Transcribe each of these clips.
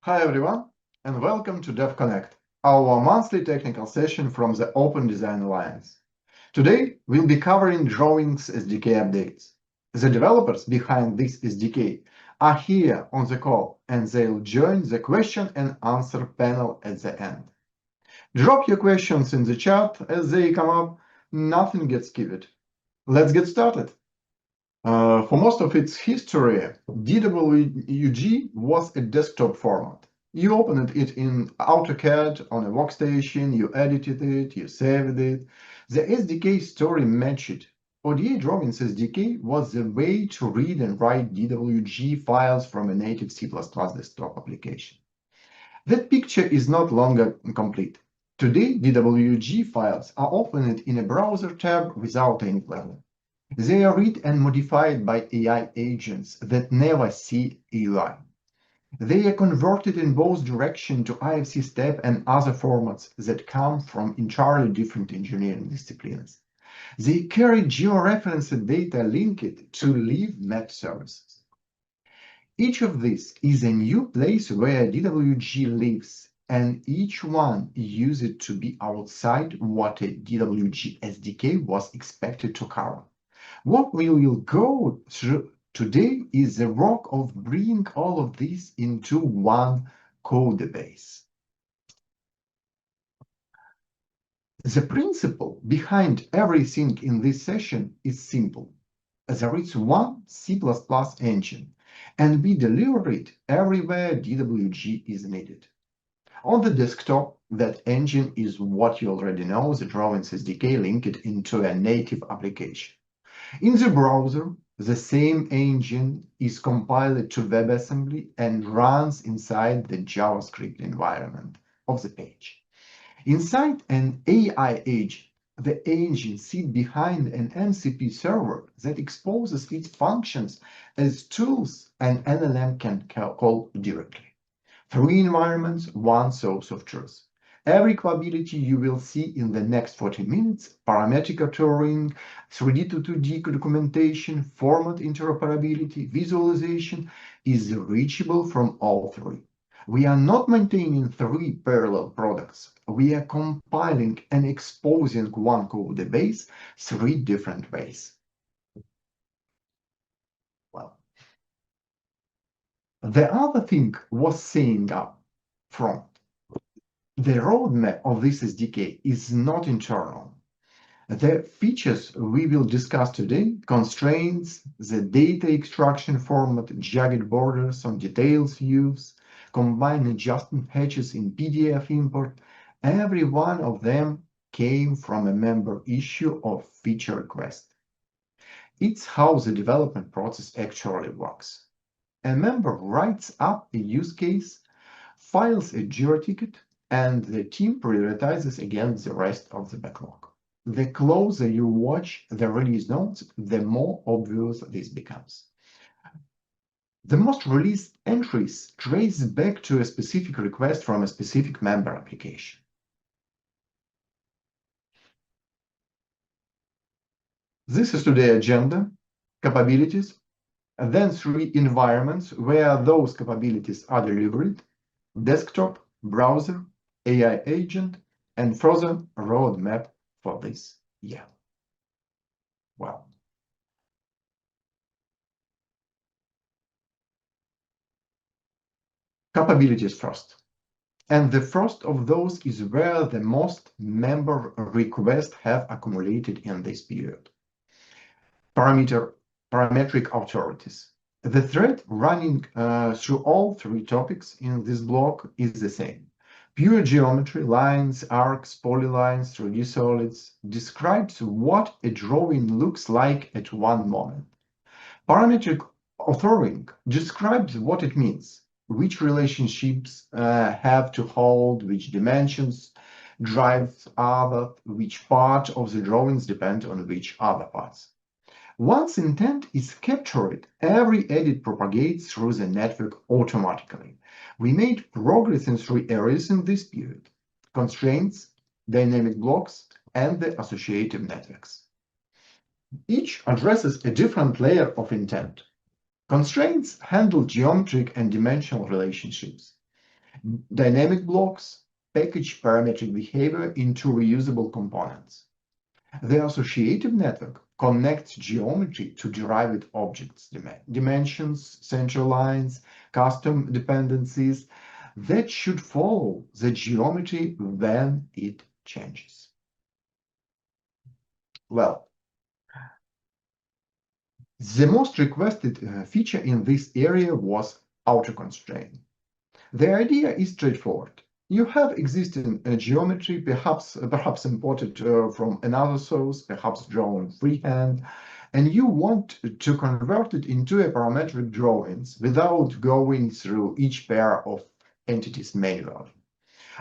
Hi everyone, and welcome to DevConnect', our monthly technical session from the Open Design Alliance. Today, we'll be covering Drawings SDK updates. The developers behind this SDK are here on the call, and they'll join the question and answer panel at the end. Drop your questions in the chat as they come up. Nothing gets skipped. Let's get started. For most of its history, DWG was a desktop format. You opened it in AutoCAD on a workstation, you edited it, you saved it. The SDK story matched. ODA Drawings SDK was the way to read and write DWG files from a native C++ desktop application. That picture is no longer complete. Today, DWG files are opened in a browser tab without any planning. They are read and modified by AI agents that never see a line. They are converted in both directions to IFC step and other formats that come from entirely different engineering disciplines. They carry georeferenced data linked to live map services. Each of these is a new place where DWG lives, and each one uses to be outside what a DWG SDK was expected to cover. What we will go through today is the work of bringing all of this into one code base. The principle behind everything in this session is simple. There is one C++ engine, and we deliver it everywhere DWG is needed. On the desktop, that engine is what you already know, the Drawings SDK linked into a native application. In the browser, the same engine is compiled to WebAssembly and runs inside the JavaScript environment of the page. Inside an AI agent, the engine sits behind an MCP server that exposes its functions as tools an LLM can call directly. 3 environments, 1 source of truth. Every capability you will see in the next 40 minutes, parametric authoring, 3D to 2D documentation, format interoperability, visualization, is reachable from all 3. We are not maintaining 3 parallel products. We are compiling and exposing one code base 3 different ways. Well, the other thing was saying up front. The roadmap of this SDK is not internal. The features we will discuss today, constraints, the data extraction format, jagged borders on details views, combined adjustment hatches in PDF import, every one of them came from a member issue of feature request. It's how the development process actually works. A member writes up a use case, files a JIRA ticket, and the team prioritizes against the rest of the backlog. The closer you watch the release notes, the more obvious this becomes. The most released entries trace back to a specific request from a specific member application. This is today's agenda, capabilities, and then 3 environments where those capabilities are delivered: desktop, browser, AI agent, and further roadmap for this year. Well, capabilities first. And the first of those is where the most member requests have accumulated in this period. Parametric authorities. The thread running through all 3 topics in this block is the same. Pure geometry, lines, arcs, polylines, 3D solids, describes what a drawing looks like at one moment. Parametric authoring describes what it means, which relationships have to hold, which dimensions drive other, which part of the drawings depend on which other parts. Once intent is captured, every edit propagates through the network automatically. We made progress in 3 areas in this period: constraints, dynamic blocks, and the associative networks. Each addresses a different layer of intent. Constraints handle geometric and dimensional relationships. Dynamic blocks package parametric behavior into reusable components. The associative network connects geometry to derived objects, dimensions, central lines, custom dependencies that should follow the geometry when it changes. Well, the most requested feature in this area was auto-constraint. The idea is straightforward. You have existing geometry, perhaps imported from another source, perhaps drawn freehand, and you want to convert it into a parametric drawings without going through each pair of entities manually.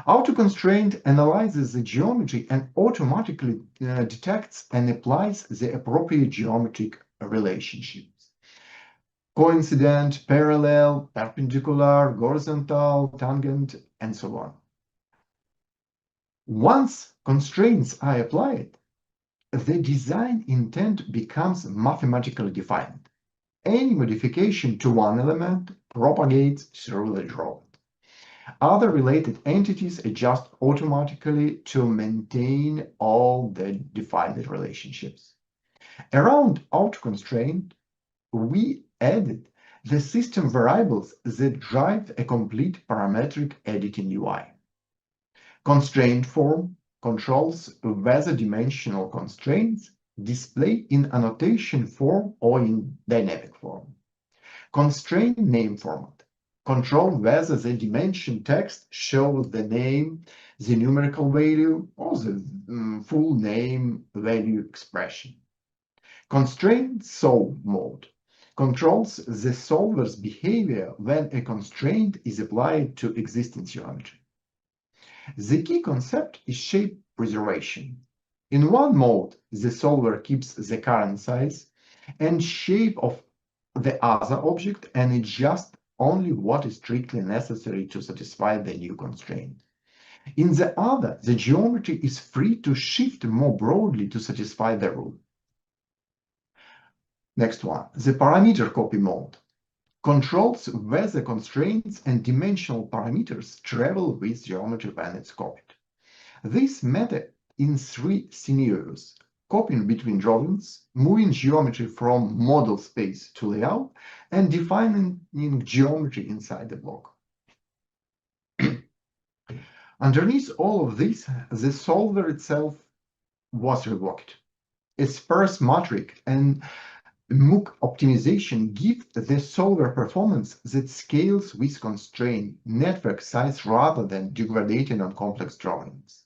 Auto-constraint analyzes the geometry and automatically detects and applies the appropriate geometric relationships. Coincident, parallel, perpendicular, horizontal, tangent, and so on. Once constraints are applied, the design intent becomes mathematically defined. Any modification to one element propagates through the drawing. Other related entities adjust automatically to maintain all the defined relationships. Around auto-constraint, we added the system variables that drive a complete parametric editing UI. Constraint form controls whether dimensional constraints display in annotation form or in dynamic form. Constraint name format control whether the dimension text shows the name, the numerical value, or the full name value expression. Constraint solve mode controls the solver's behavior when a constraint is applied to existing geometry. The key concept is shape preservation. In one mode, the solver keeps the current size and shape of the other object and adjusts only what is strictly necessary to satisfy the new constraint. In the other, the geometry is free to shift more broadly to satisfy the rule. Next one, the parameter copy mode controls whether constraints and dimensional parameters travel with geometry when it's copied. This method in three scenarios: copying between drawings, moving geometry from model space to layout, and defining geometry inside the block. Underneath all of this, the solver itself was revoked. A sparse metric and MOOC optimization give the solver performance that scales with constrained network size rather than degrading on complex drawings.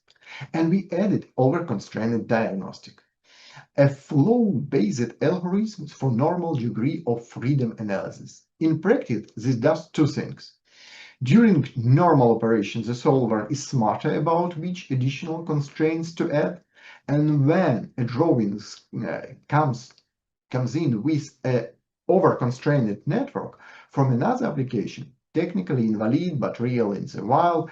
And we added over-constrained diagnostic, a flow-based algorithm for normal degree of freedom analysis. In practice, this does two things. During normal operations, the solver is smarter about which additional constraints to add, and when a drawing comes in with an over-constrained network from another application, technically invalid but real in the wild,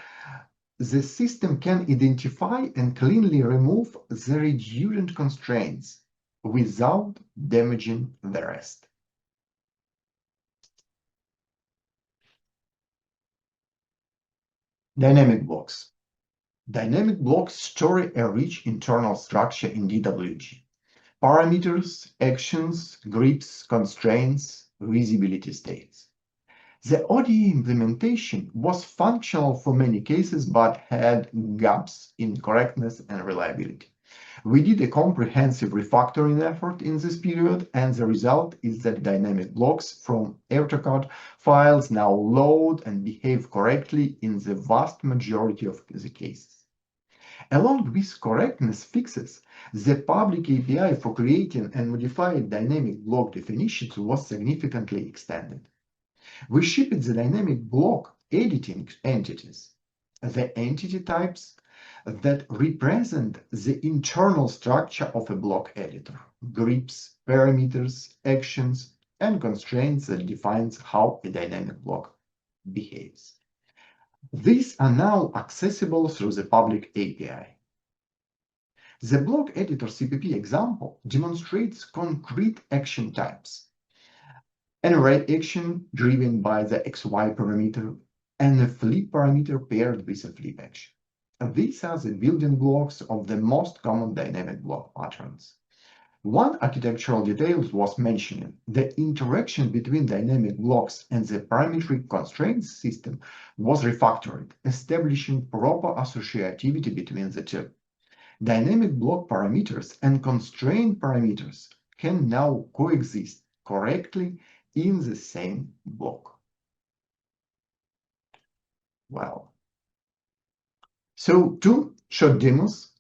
the system can identify and cleanly remove the redundant constraints without damaging the rest. Dynamic blocks. Dynamic blocks store a rich internal structure in DWG. Parameters, actions, grips, constraints, visibility states. The ODE implementation was functional for many cases but had gaps in correctness and reliability. We did a comprehensive refactoring effort in this period, and the result is that dynamic blocks from AutoCAD files now load and behave correctly in the vast majority of the cases. Along with correctness fixes, the public API for creating and modifying dynamic block definitions was significantly extended. We shipped the dynamic block editing entities, the entity types that represent the internal structure of a block editor, grips, parameters, actions, and constraints that defines how a dynamic block behaves. These are now accessible through the public API. The block editor CPP example demonstrates concrete action types. An array action driven by the XY parameter, and a flip parameter paired with a flip action. These are the building blocks of the most common dynamic block patterns. One architectural detail was mentioned: the interaction between dynamic blocks and the parametric constraints system was refactored, establishing proper associativity between the two. Dynamic block parameters and constraint parameters can now coexist correctly in the same block. Well, so two short demos,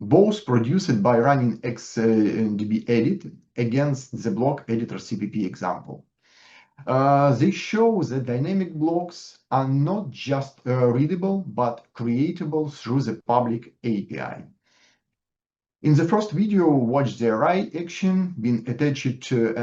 both produced by running xdb edit against the block editor CPP example. They show that dynamic blocks are not just readable, but creatable through the public API. In the first video, watch the array action being attached to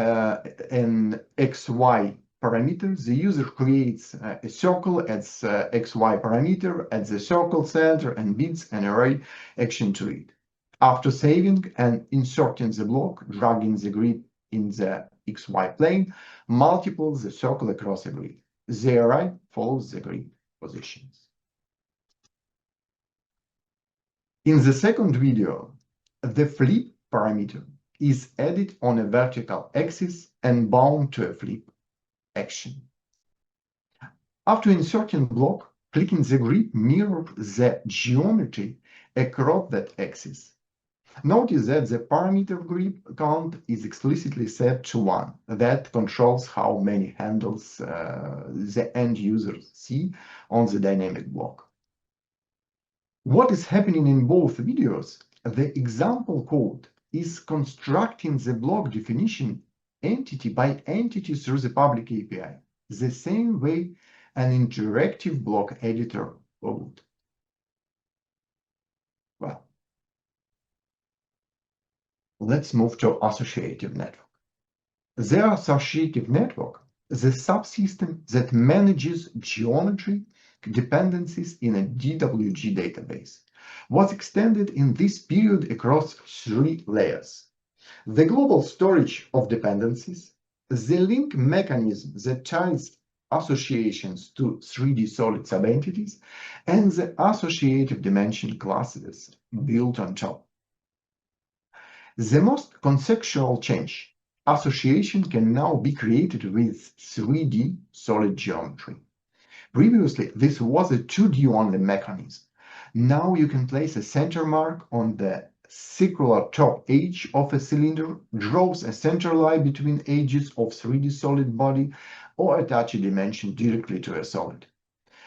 an XY parameter. The user creates a circle at XY parameter at the circle center and bids an array action to it. After saving and inserting the block, dragging the grid in the XY plane, multiples the circle across a grid. The array follows the grid positions. In the second video, the flip parameter is added on a vertical axis and bound to a flip action. After inserting block, clicking the grid mirrors the geometry across that axis. Notice that the parameter grid count is explicitly set to 1. That controls how many handles the end users see on the dynamic block. What is happening in both videos? The example code is constructing the block definition entity by entity through the public API, the same way an interactive block editor would. Well, let's move to associative network. The associative network, the subsystem that manages geometry dependencies in a DWG database, was extended in this period across 3 layers: the global storage of dependencies, the link mechanism that ties associations to 3D solid subentities, and the associative dimension classes built on top. The most conceptual change: association can now be created with 3D solid geometry. Previously, this was a 2D only mechanism. Now you can place a center mark on the circular top edge of a cylinder, draws a center line between edges of 3D solid body, or attach a dimension directly to a solid.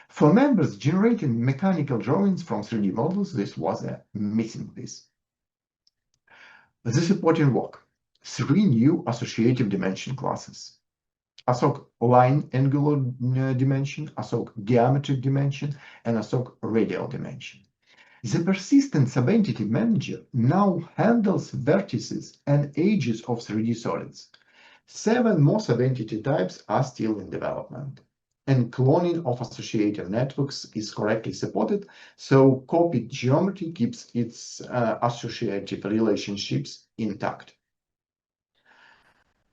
For members generating mechanical drawings from 3D models, this was a missing piece. The supporting work: 3 new associative dimension classes: ASOC line angular dimension, ASOC geometric dimension, and ASOC radial dimension. The persistent subentity manager now handles vertices and edges of 3D solids. 7 more subentity types are still in development. And cloning of associative networks is correctly supported, so copied geometry keeps its associative relationships intact.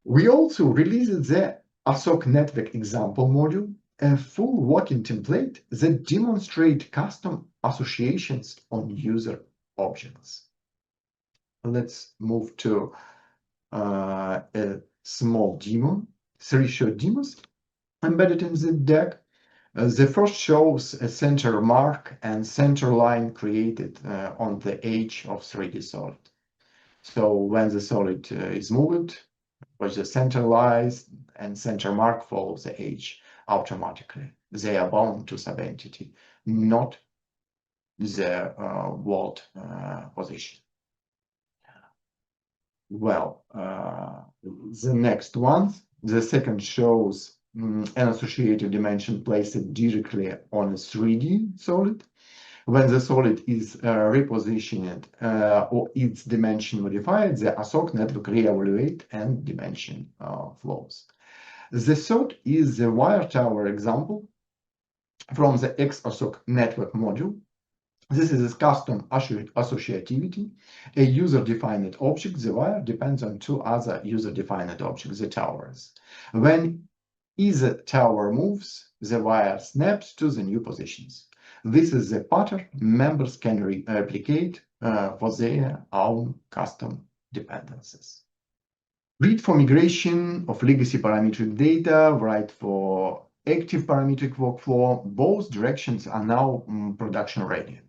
We also released the ASOC network example module, a full working template that demonstrates custom associations on user objects. Let's move to a small demo, 3 short demos embedded in the deck. The first shows a center mark and center line created on the edge of 3D solid. So when the solid is moved, where the center lies and center mark follows the edge automatically. They are bound to subentity, not the world position. Well, the next one, the second shows an associative dimension placed directly on a 3D solid. When the solid is repositioned or its dimension modified, the ASOC network reevaluate and dimension flows. The third is the wire tower example from the XASOC network module. This is a custom associativity, a user-defined object. The wire depends on 2 other user-defined objects, the towers. When As the tower moves, the wire snaps to the new positions. This is the pattern members can replicate for their own custom dependencies. Read for migration of legacy parametric data, write for active parametric workflow. Both directions are now production ready.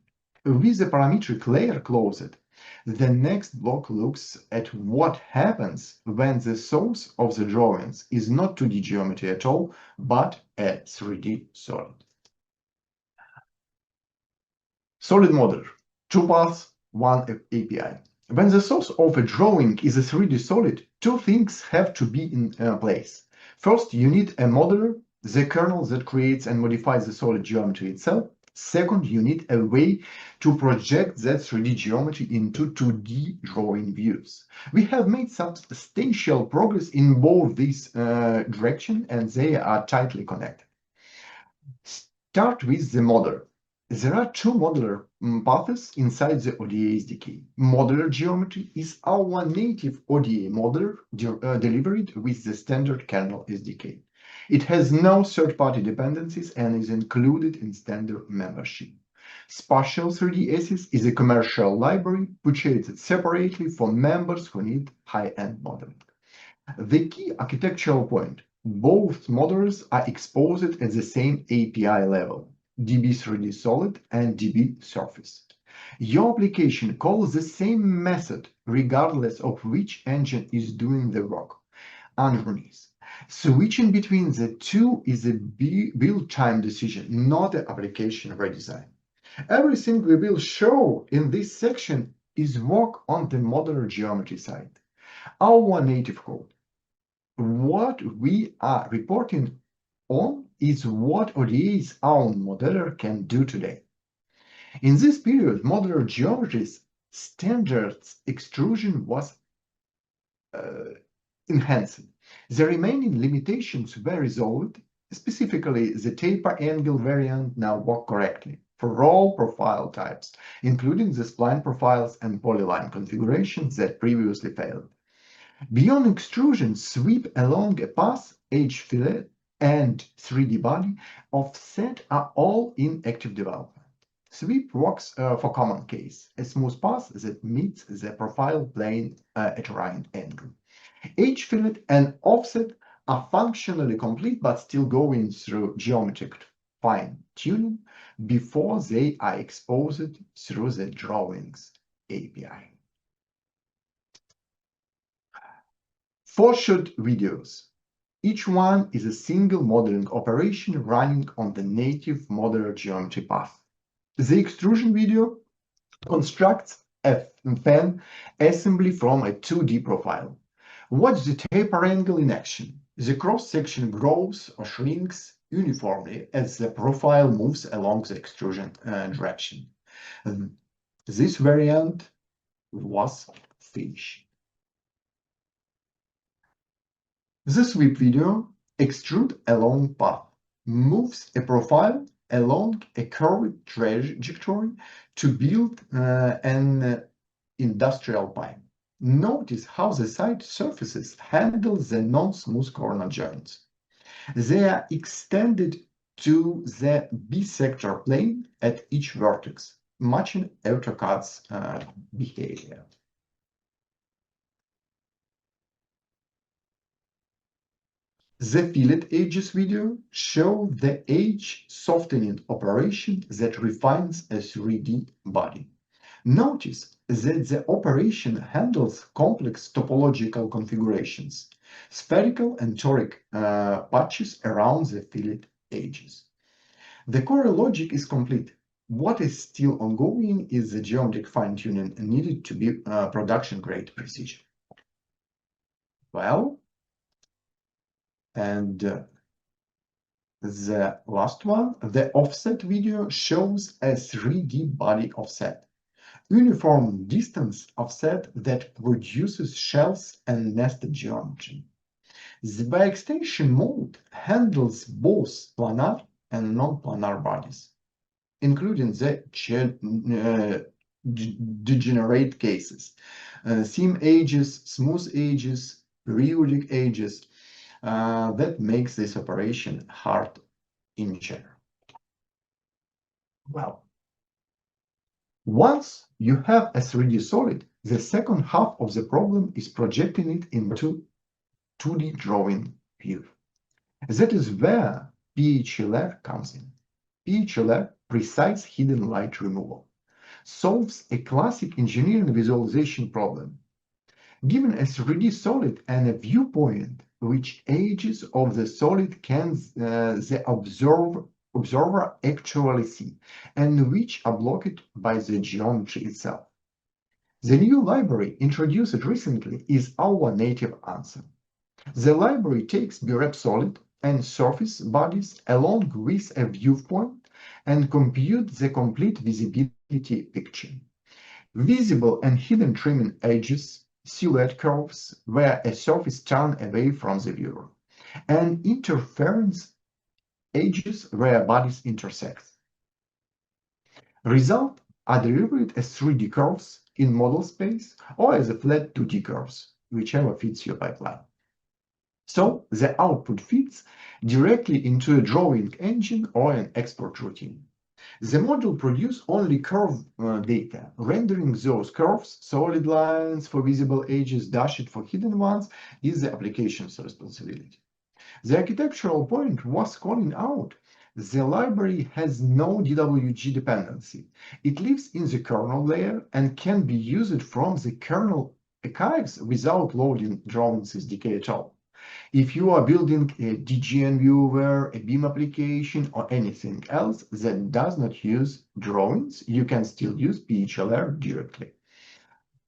With the parametric layer closed, the next block looks at what happens when the source of the drawings is not 2D geometry at all, but a 3D solid. Solid model, two paths, one API. When the source of a drawing is a 3D solid, two things have to be in place. First, you need a modeler, the kernel that creates and modifies the solid geometry itself. Second, you need a way to project that 3D geometry into 2D drawing views. We have made substantial progress in both these directions, and they are tightly connected. Start with the modeler. There are two modular paths inside the ODA SDK. Modular geometry is our native ODA modeler delivered with the standard kernel SDK. It has no third-party dependencies and is included in standard membership. Spatial 3D Assets is a commercial library purchased separately for members who need high-end modeling. The key architectural point: both modelers are exposed at the same API level, DB3D Solid and DB Surface. Your application calls the same method regardless of which engine is doing the work underneath. Switching between the two is a build time decision, not an application redesign. Everything we will show in this section is work on the modular geometry side, our native code. What we are reporting on is what ODA's own modeler can do today. In this period, modular geometry's standards extrusion was enhanced. The remaining limitations were resolved. Specifically, the taper angle variant now works correctly for all profile types, including the spline profiles and polyline configurations that previously failed. Beyond extrusion, sweep along a path, edge fillet, and 3D body offset are all in active development. Sweep works for common case, a smooth path that meets the profile plane at a right angle. Edge fillet and offset are functionally complete but still going through geometric fine-tuning before they are exposed through the drawings API. 4 short videos. Each one is a single modeling operation running on the native modular geometry path. The extrusion video constructs a fan assembly from a 2D profile. Watch the taper angle in action. The cross-section grows or shrinks uniformly as the profile moves along the extrusion direction. This variant was finished. The sweep video extrude a long path, moves a profile along a curved trajectory to build an industrial pipe. Notice how the side surfaces handle the non-smooth corner joints. They are extended to the B-sector plane at each vertex, matching AutoCAD's behavior. The fillet edges video shows the edge softening operation that refines a 3D body. Notice that the operation handles complex topological configurations, spherical and toric patches around the fillet edges. The core logic is complete. What is still ongoing is the geometric fine-tuning needed to be production-grade precision. Well, and the last one, the offset video shows a 3D body offset, uniform distance offset that produces shells and nested geometry. The by extension mode handles both planar and non-planar bodies, including the degenerate cases, seam edges, smooth edges, periodic edges. that makes this operation hard in general. Well, once you have a 3D solid, the second half of the problem is projecting it into 2D drawing view. That is where PHLR comes in. PHLR, precise hidden light removal, solves a classic engineering visualization problem. Given a 3D solid and a viewpoint, which edges of the solid can the observer actually see, and which are blocked by the geometry itself. The new library introduced recently is our native answer. The library takes BREP solid and surface bodies along with a viewpoint and computes the complete visibility picture. Visible and hidden trimming edges, silhouette curves where a surface turns away from the viewer, and interference edges where bodies intersect. Result are delivered as 3D curves in model space or as a flat 2D curves, whichever fits your pipeline. So the output fits directly into a drawing engine or an export routine. The model produces only curve data, rendering those curves, solid lines for visible edges, dashed for hidden ones, is the application's responsibility. The architectural point was calling out. The library has no DWG dependency. It lives in the kernel layer and can be used from the kernel archives without loading drawings SDK at all. If you are building a DGN viewer, a BIM application, or anything else that does not use drawings, you can still use PHLR directly.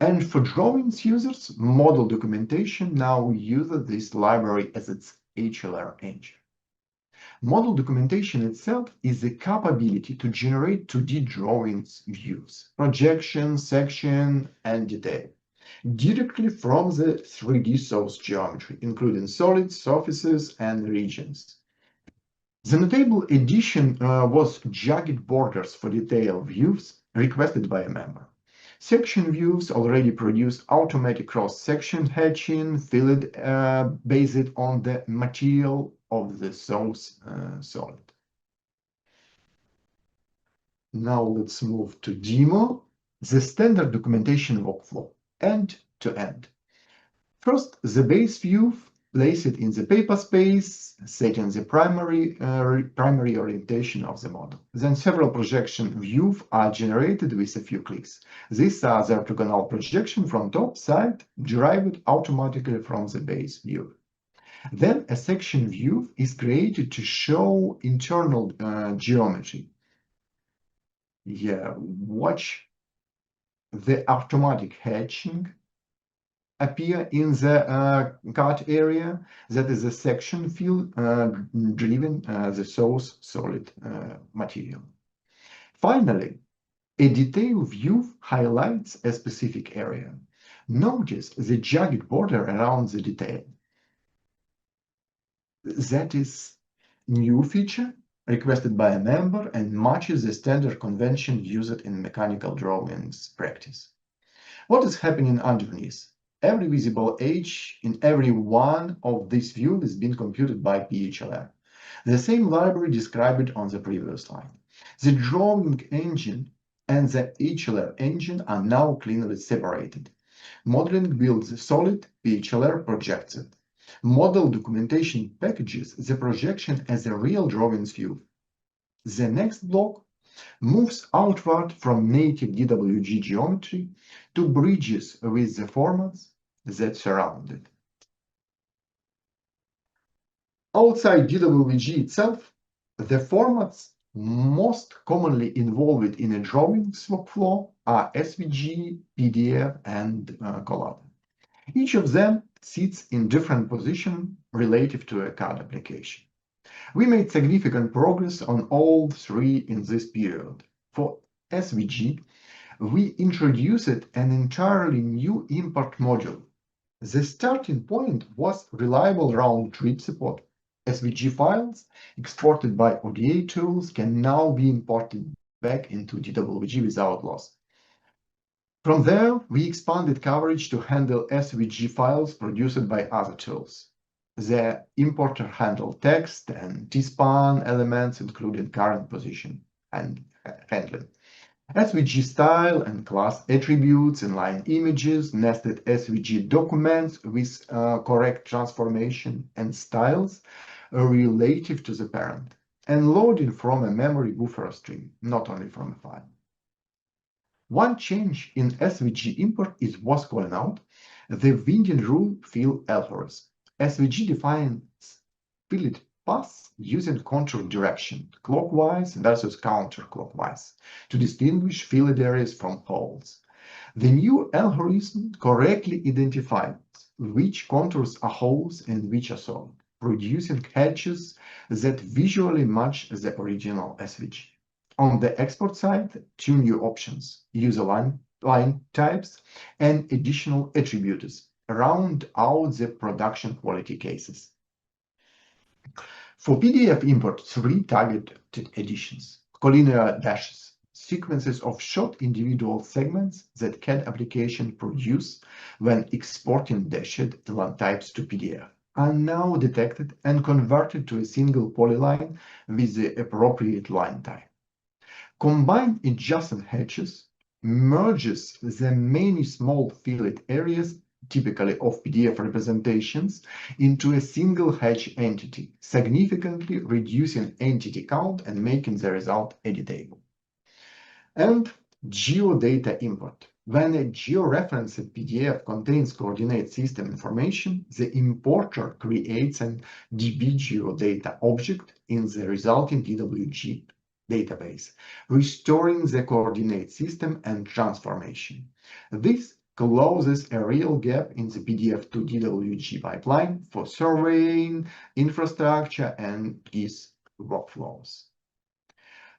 And for drawings users, model documentation now uses this library as its HLR engine. Model documentation itself is the capability to generate 2D drawings views, projection, section, and detail directly from the 3D source geometry, including solids, surfaces, and regions. The notable addition was jagged borders for detail views requested by a member. Section views already produce automatic cross-section hatching, filled based on the material of the source solid. Now let's move to demo, the standard documentation workflow, end to end. First, the base view, place it in the paper space, setting the primary orientation of the model. Then several projection views are generated with a few clicks. These are the orthogonal projection from top side, derived automatically from the base view. Then a section view is created to show internal geometry. Yeah, watch the automatic hatching appear in the cut area. That is the section field driven the source solid material. Finally, a detail view highlights a specific area. Notice the jagged border around the detail. That is new feature requested by a member and matches the standard convention used in mechanical drawings practice. What is happening underneath? Every visible edge in every one of these views is being computed by PHLR. The same library described on the previous slide. The drawing engine and the HLR engine are now cleanly separated. Modeling builds solid, PHLR projects it. Model documentation packages the projection as a real drawings view. The next block moves outward from native DWG geometry to bridges with the formats that surround it. Outside DWG itself, the formats most commonly involved in a drawings workflow are SVG, PDF, and Collab. Each of them sits in different positions relative to a CAD application. We made significant progress on all three in this period. For SVG, we introduced an entirely new import module. The starting point was reliable round-trip support. SVG files exported by ODA tools can now be imported back into DWG without loss. From there, we expanded coverage to handle SVG files produced by other tools. The importer handles text and tspan elements, including current position and handling. SVG style and class attributes, inline images, nested SVG documents with correct transformation and styles relative to the parent, and loading from a memory buffer stream, not only from a file. One change in SVG import is worth calling out: the winding rule fill algorithm. SVG defines field paths using contour direction, clockwise versus counterclockwise, to distinguish filled areas from holes. The new algorithm correctly identifies which contours are holes and which are solid, producing hatches that visually match the original SVG. On the export side, two new options: user line types and additional attributes round out the production quality cases. For PDF import, three targeted additions: collinear dashes, sequences of short individual segments that CAD application produce when exporting dashed line types to PDF, are now detected and converted to a single polyline with the appropriate line type. Combine adjacent hatches merges the many small filled areas, typically of PDF representations, into a single hatch entity, significantly reducing entity count and making the result editable. And geodata import. When a georeferenced PDF contains coordinate system information, the importer creates an DB geodata object in the resulting DWG database, restoring the coordinate system and transformation. This closes a real gap in the PDF to DWG pipeline for surveying, infrastructure, and GIS workflows.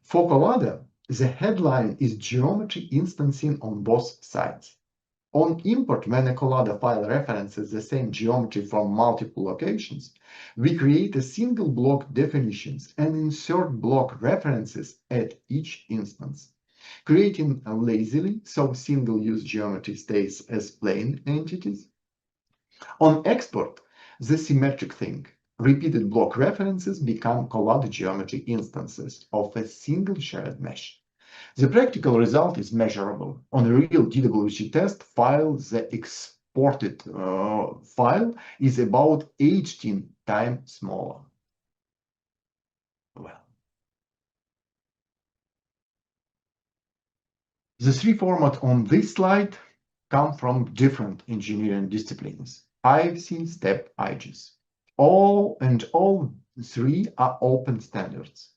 For Collada, the headline is geometry instancing on both sides. On import, when a Collada file references the same geometry from multiple locations, we create a single block definitions and insert block references at each instance, creating lazily so single-use geometry stays as plain entities. On export, the symmetric thing. Repeated block references become Collada geometry instances of a single shared mesh. The practical result is measurable. On a real DWG test file, the exported file is about 18 times smaller. Well, the three formats on this slide come from different engineering disciplines: IFC, STEP, IGES. All three are open standards.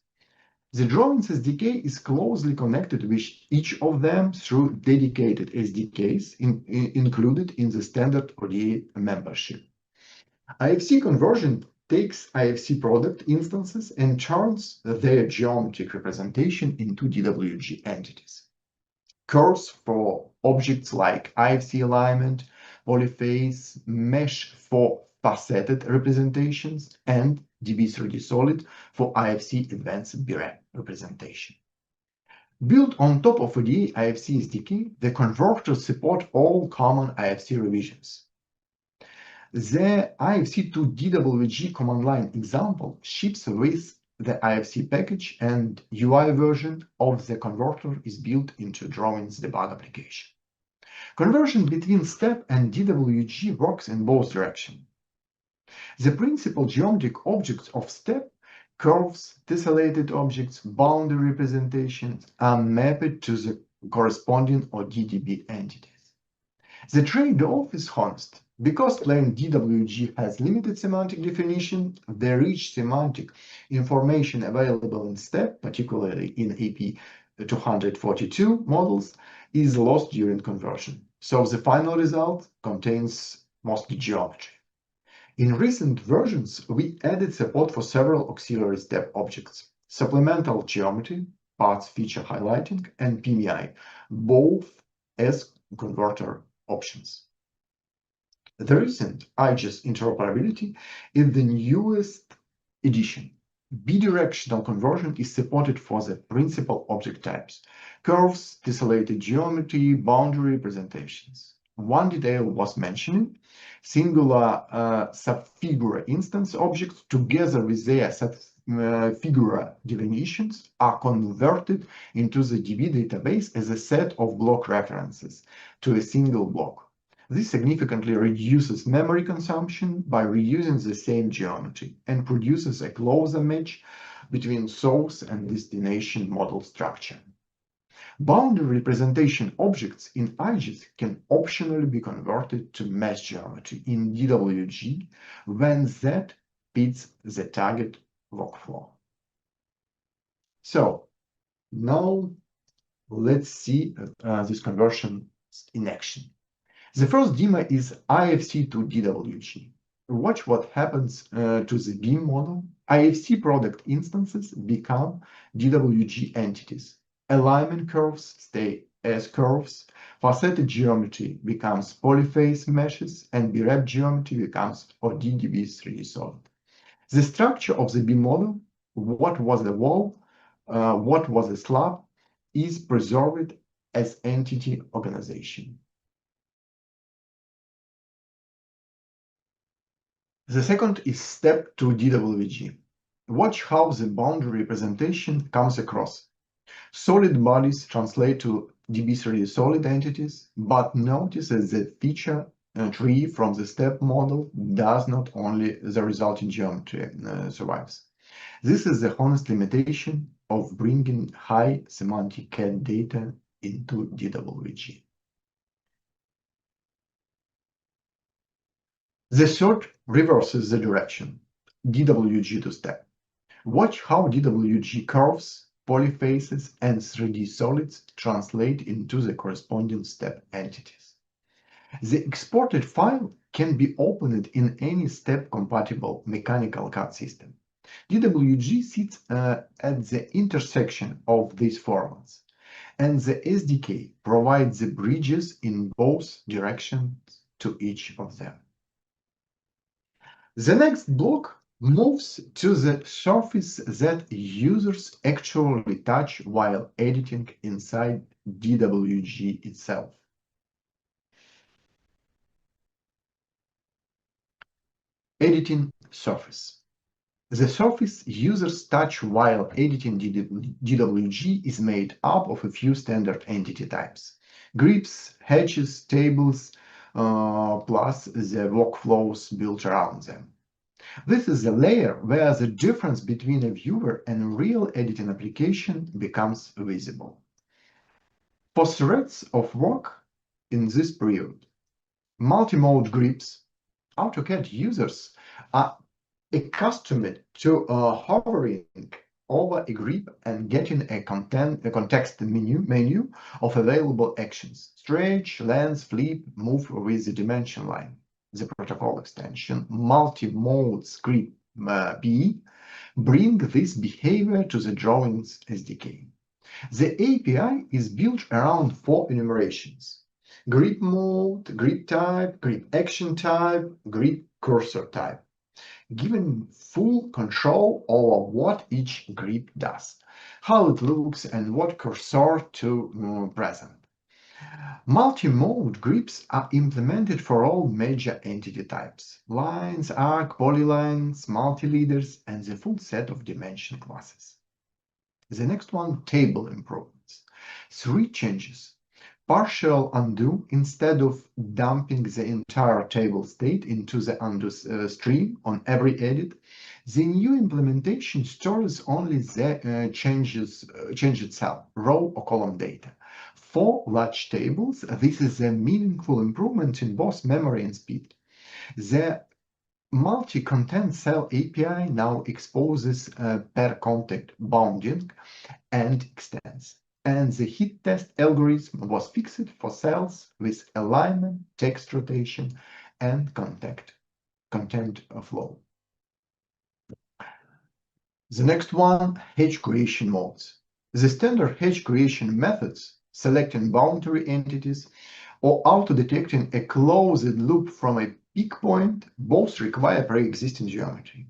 The Drawings SDK is closely connected with each of them through dedicated SDKs included in the standard ODA membership. IFC conversion takes IFC product instances and turns their geometric representation into DWG entities. Curves for objects like IFC alignment, polyphase, mesh for faceted representations, and DB3D solid for IFC advanced BREP representation. Built on top of ODA IFC SDK, the converters support all common IFC revisions. The IFC to DWG command line example ships with the IFC package, and UI version of the converter is built into Drawings debug application. Conversion between STEP and DWG works in both directions. The principal geometric objects of STEP, curves, tessellated objects, boundary representations, are mapped to the corresponding ODDB entities. The trade-off is honest. Because plain DWG has limited semantic definition, the rich semantic information available in STEP, particularly in AP 242 models, is lost during conversion. So the final result contains mostly geometry. In recent versions, we added support for several auxiliary STEP objects: supplemental geometry, parts feature highlighting, and PMI, both as converter options. The recent IGES interoperability is the newest edition. Bidirectional conversion is supported for the principal object types: curves, tessellated geometry, boundary representations. One detail was mentioning singular subfigure instance objects together with their subfigure definitions are converted into the DB database as a set of block references to a single block. This significantly reduces memory consumption by reusing the same geometry and produces a closer match between source and destination model structure. Boundary representation objects in IGES can optionally be converted to mesh geometry in DWG when that fits the target workflow. So now let's see this conversion in action. The first demo is IFC to DWG. Watch what happens to the BIM model. IFC product instances become DWG entities. Alignment curves stay as curves. Faceted geometry becomes polyphase meshes, and BREP geometry becomes ODDB 3D solid. The structure of the BIM model, what was the wall, what was the slab, is preserved as entity organization. The second is step to DWG. Watch how the boundary representation comes across. Solid bodies translate to DB3D solid entities, but notice that the feature tree from the step model does not only the resulting geometry survives. This is the honest limitation of bringing high semantic CAD data into DWG. The third reverses the direction, DWG to step. Watch how DWG curves, polyphases, and 3D solids translate into the corresponding step entities. The exported file can be opened in any step-compatible mechanical CAD system. DWG sits at the intersection of these formats, and the SDK provides the bridges in both directions to each of them. The next block moves to the surface that users actually touch while editing inside DWG itself. Editing surface. The surface users touch while editing DWG is made up of a few standard entity types: grips, hatches, tables, plus the workflows built around them. This is the layer where the difference between a viewer and a real editing application becomes visible. For threads of work in this period, multi-mode grips, AutoCAD users are accustomed to hovering over a grip and getting a context menu of available actions: stretch, lens, flip, move with the dimension line. The protocol extension multi-mode script PE bring this behavior to the drawings SDK. The API is built around 4 enumerations: grip mode, grip type, grip action type, grip cursor type, giving full control over what each grip does, how it looks, and what cursor to present. Multi-mode grips are implemented for all major entity types: lines, arc, polylines, multi-leaders, and the full set of dimension classes. The next one, table improvements. 3 changes. Partial undo. Instead of dumping the entire table state into the undo stream on every edit, the new implementation stores only the changed cell, row, or column data. For large tables, this is a meaningful improvement in both memory and speed. The multi-content cell API now exposes per contact bounding and extends, and the heat test algorithm was fixed for cells with alignment, text rotation, and content flow. The next one, hedge creation modes. The standard hedge creation methods, selecting boundary entities or auto-detecting a closed loop from a peak point, both require pre-existing geometry.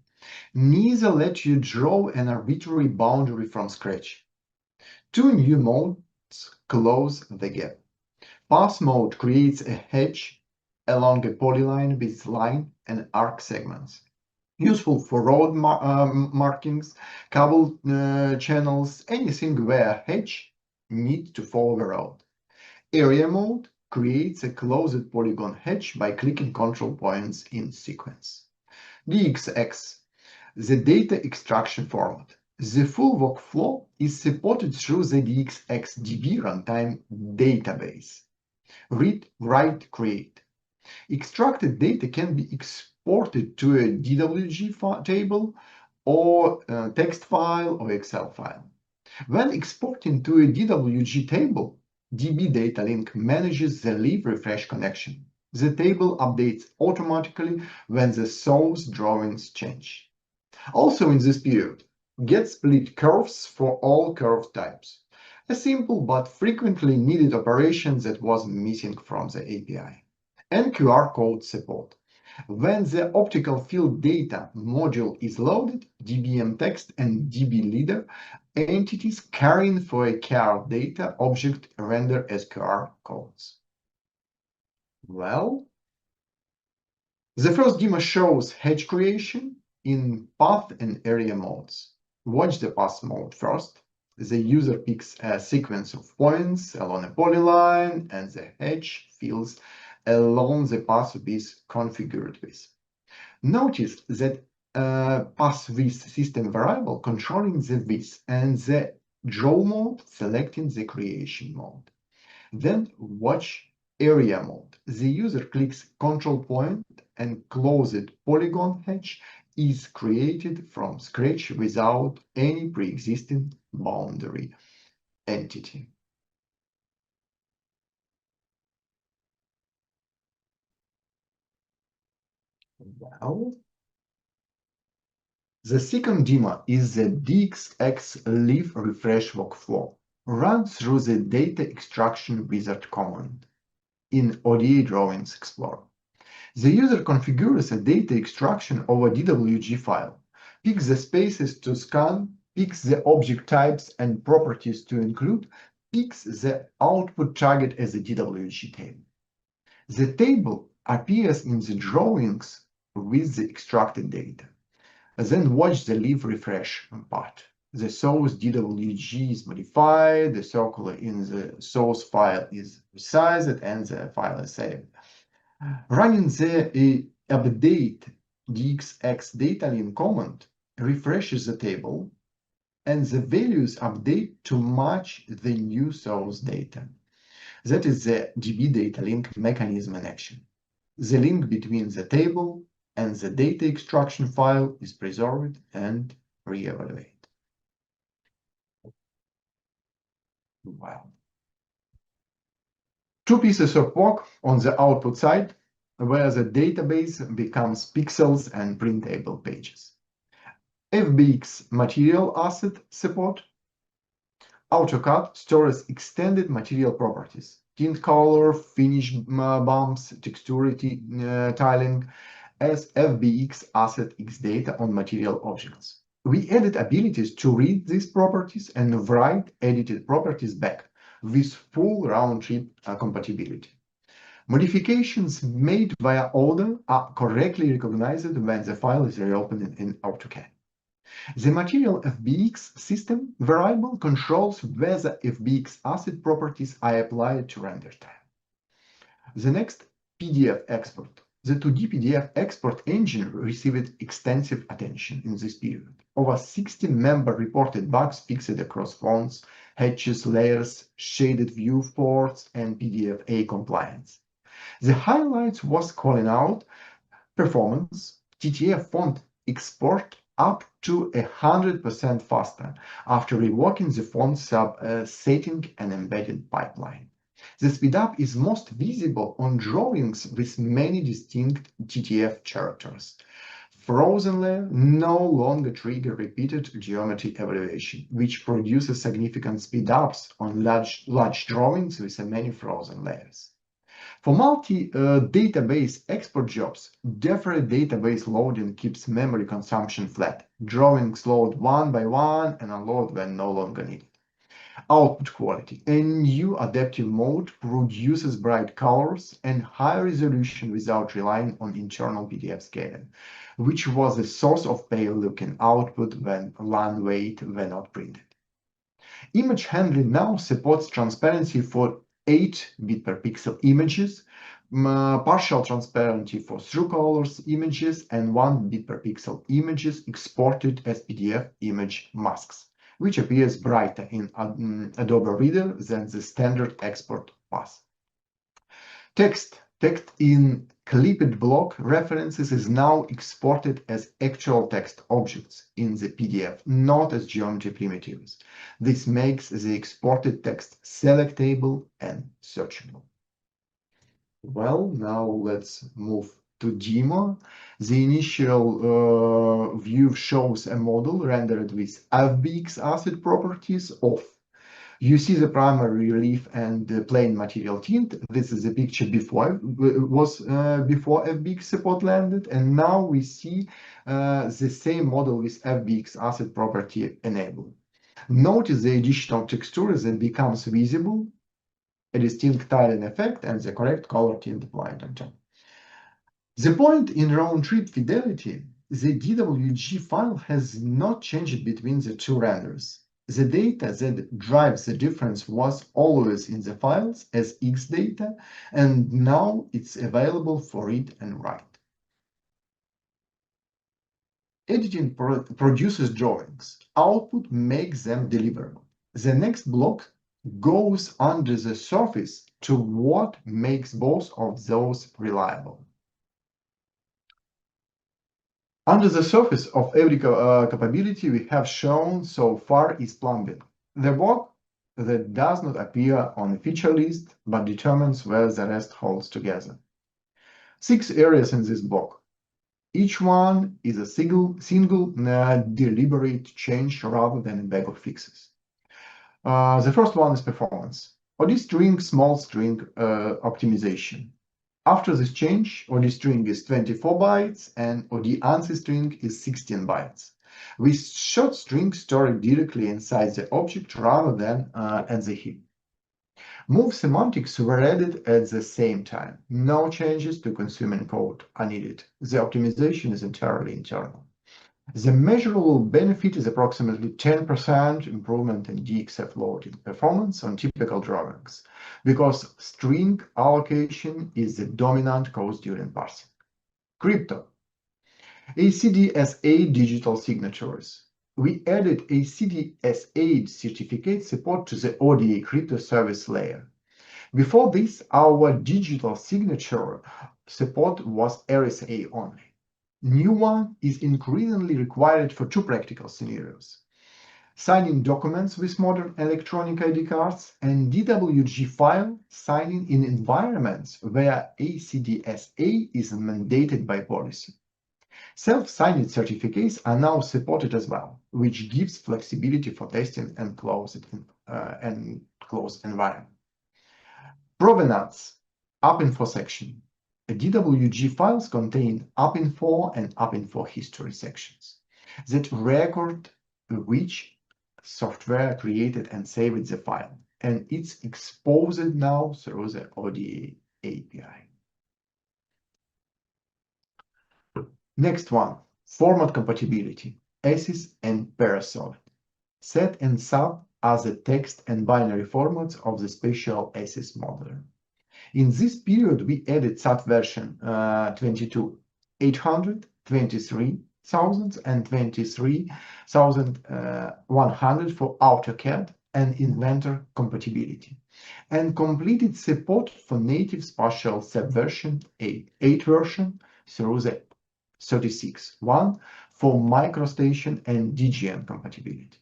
Neither let you draw an arbitrary boundary from scratch. 2 new modes close the gap. Pass mode creates a hedge along a polyline with line and arc segments, useful for road markings, cable channels, anything where hedge needs to follow the road. Area mode creates a closed polygon hedge by clicking control points in sequence. DXX, the data extraction format. The full workflow is supported through the DXX-DB runtime database. Read, write, create. Extracted data can be exported to a DWG table or a text file or Excel file. When exporting to a DWG table, DB data link manages the leave refresh connection. The table updates automatically when the source drawings change. Also in this period, get split curves for all curve types. A simple but frequently needed operation that was missing from the API. And QR code support. When the optical field data module is loaded, DBM text and DB leader entities carrying for a QR data object render as QR codes. Well, the first demo shows hedge creation in path and area modes. Watch the path mode first. The user picks a sequence of points along a polyline, and the hedge fills along the path is configured with. Notice that path width system variable controlling the width and the draw mode selecting the creation mode. Then watch area mode. The user clicks control point and closed polygon hedge is created from scratch without any pre-existing boundary entity. Well, the second demo is the DXX leaf refresh workflow. Run through the data extraction wizard command in ODA Drawings Explorer. The user configures a data extraction over DWG file, picks the spaces to scan, picks the object types and properties to include, picks the output target as a DWG table. The table appears in the drawings with the extracted data. Then watch the leaf refresh part. The source DWG is modified, the circle in the source file is resized, and the file is saved. Running the update DXX data link command refreshes the table, and the values update to match the new source data. That is the DB data link mechanism in action. The link between the table and the data extraction file is preserved and re-evaluated. Wow. Two pieces of work on the output side, where the database becomes pixels and printable pages. FBX material asset support. AutoCAD stores extended material properties, tint color, finish bumps, texturity tiling, as FBX asset XData on material objects. We added abilities to read these properties and write edited properties back with full round-trip compatibility. Modifications made via order are correctly recognized when the file is reopened in AutoCAD. The material FBX system variable controls whether FBX asset properties are applied to render time. The next, PDF export. The 2D PDF export engine received extensive attention in this period. Over 60 member reported bugs fixed across fonts, hatches, layers, shaded viewports, and PDFA compliance. The highlights was calling out performance, TTF font export up to 100% faster after reworking the font sub setting and embedded pipeline. The speedup is most visible on drawings with many distinct TTF characters. Frozen layer no longer trigger repeated geometry evaluation, which produces significant speedups on large drawings with many frozen layers. For multi-database export jobs, deferred database loading keeps memory consumption flat. Drawings load one by one and unload when no longer needed. Output quality. A new adaptive mode produces bright colors and high resolution without relying on internal PDF scaling, which was the source of pale-looking output when LAN weight were not printed. Image handling now supports transparency for 8-bit per pixel images, partial transparency for true colors images, and 1-bit per pixel images exported as PDF image masks, which appears brighter in Adobe Reader than the standard export path. Text in clipped block references is now exported as actual text objects in the PDF, not as geometry primitives. This makes the exported text selectable and searchable. Well, now let's move to demo. The initial view shows a model rendered with FBX asset properties of. You see the primary relief and the plain material tint. This is the picture before before FBX support landed, and now we see the same model with FBX asset property enabled. Notice the additional texture that becomes visible, a distinct tiling effect, and the correct color tint applied on top. The point in round-trip fidelity, the DWG file has not changed between the two renders. The data that drives the difference was always in the files as X data, and now it's available for read and write. Editing produces drawings. Output makes them deliverable. The next block goes under the surface to what makes both of those reliable. Under the surface of every capability we have shown so far is plumbing, the work that does not appear on the feature list but determines where the rest holds together. 6 areas in this block. Each one is a single deliberate change rather than a bag of fixes. The first one is performance. OD string, small string optimization. After this change, OD string is 24 bytes and OD ANSI string is 16 bytes, with short string stored directly inside the object rather than at the heap. Move semantics were added at the same time. No changes to consuming code are needed. The optimization is entirely internal. The measurable benefit is approximately 10% improvement in DXF loading performance on typical drawings, because string allocation is the dominant cause during parsing. Crypto. ACDSA digital signatures. We added ACDSA certificate support to the ODA crypto service layer. Before this, our digital signature support was RSA only. New one is increasingly required for 2 practical scenarios: signing documents with modern electronic ID cards and DWG file signing in environments where ACDSA is mandated by policy. Self-signed certificates are now supported as well, which gives flexibility for testing and closed environment. Provenance, AppInfo section. The DWG files contain AppInfo and AppInfo history sections that record which software created and saved the file, and it's exposed now through the ODA API. Next one, format compatibility, ACIS and Parasolid. Set and sub are the text and binary formats of the special ACIS modeler. In this period, we added SAT version 22.800, 23,000, and 23,100 for AutoCAD and Inventor compatibility, and completed support for native spatial subversion 8 version through the 36.1 for MicroStation and DGN compatibility.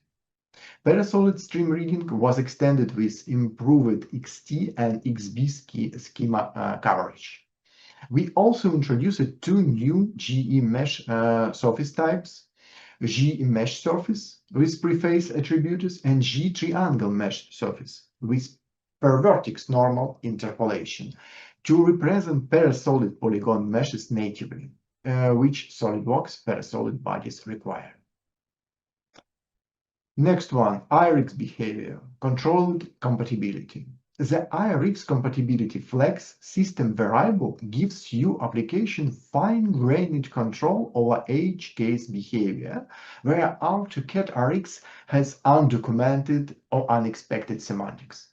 Parasolid stream rigging was extended with improved XT and XB schema coverage. We also introduced 2 new GE mesh surface types: GE mesh surface with preface attributes and GE triangle mesh surface with per vertex normal interpolation to represent Parasolid polygon meshes natively, which SolidWorks Parasolid bodies require. Next one, IRIX behavior, controlled compatibility. The IRIX compatibility flex system variable gives you application fine-grained control over edge case behavior, where AutoCAD RX has undocumented or unexpected semantics.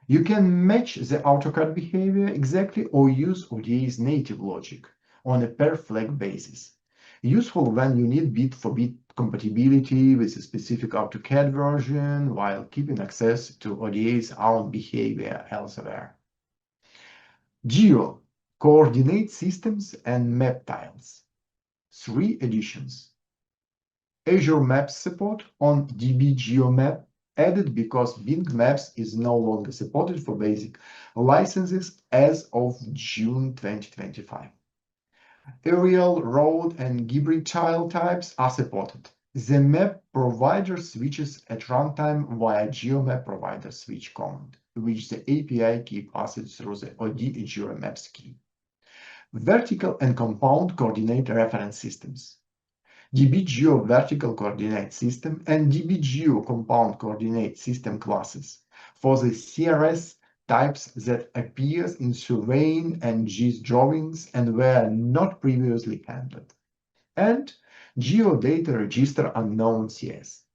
You can match the AutoCAD behavior exactly or use ODA's native logic on a per flag basis. Useful when you need bit-for-bit compatibility with a specific AutoCAD version while keeping access to ODA's own behavior elsewhere. Geo, coordinate systems and map tiles. 3 additions. Azure Maps support on DB GeoMap added because Bing Maps is no longer supported for basic licenses as of June 2025. Aerial, road, and hybrid tile types are supported. The map provider switches at runtime via GeoMap provider switch command, which the API key passes through the OD GeoMaps key. Vertical and compound coordinate reference systems. DBGeo vertical coordinate system and DBGeo compound coordinate system classes for the CRS types that appears in surveying and GIS drawings and were not previously handled, and geodata register unknown CS,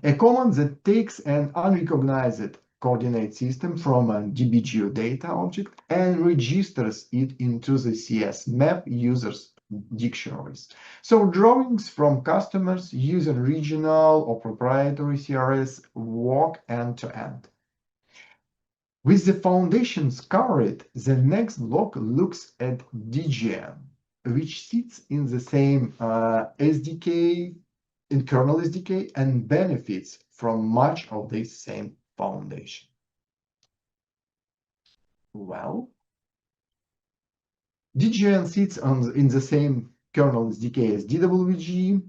a command that takes an unrecognized coordinate system from a DBGeodata object and registers it into the CS map users dictionaries. So drawings from customers using regional or proprietary CRS work end to end. With the foundations covered, the next block looks at DGN, which sits in the same SDK, in kernel SDK, and benefits from much of this same foundation. Well, DGN sits in the same kernel SDK as DWG,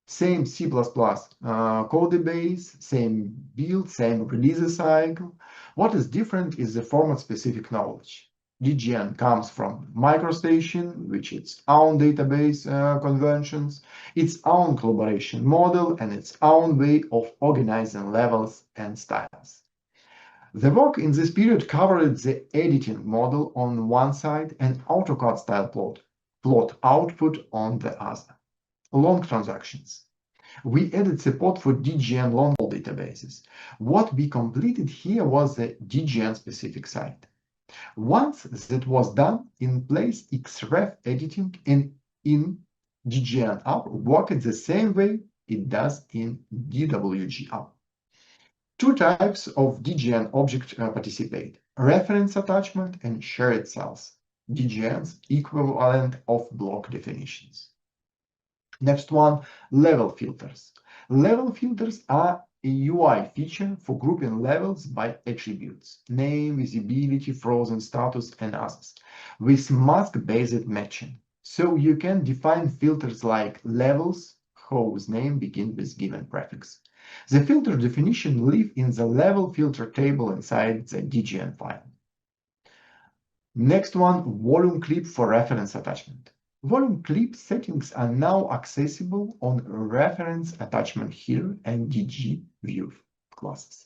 same C++ code base, same build, same release cycle. What is different is the format-specific knowledge. DGN comes from MicroStation, which its own database conventions, its own collaboration model, and its own way of organizing levels and styles. The work in this period covered the editing model on one side and AutoCAD style plot output on the other. Long transactions. We added support for DGN long databases. What we completed here was the DGN specific site. Once that was done, in place Xref editing in DGN app worked the same way it does in DWG app. Two types of DGN object participate: reference attachment and shared cells, DGN's equivalent of block definitions. Next one, level filters. Level filters are a UI feature for grouping levels by attributes, name, visibility, frozen status, and others, with mask-based matching. So you can define filters like levels whose name begins with given prefix. The filter definition live in the level filter table inside the DGN file. Next one, volume clip for reference attachment. Volume clip settings are now accessible on reference attachment here and DG view classes.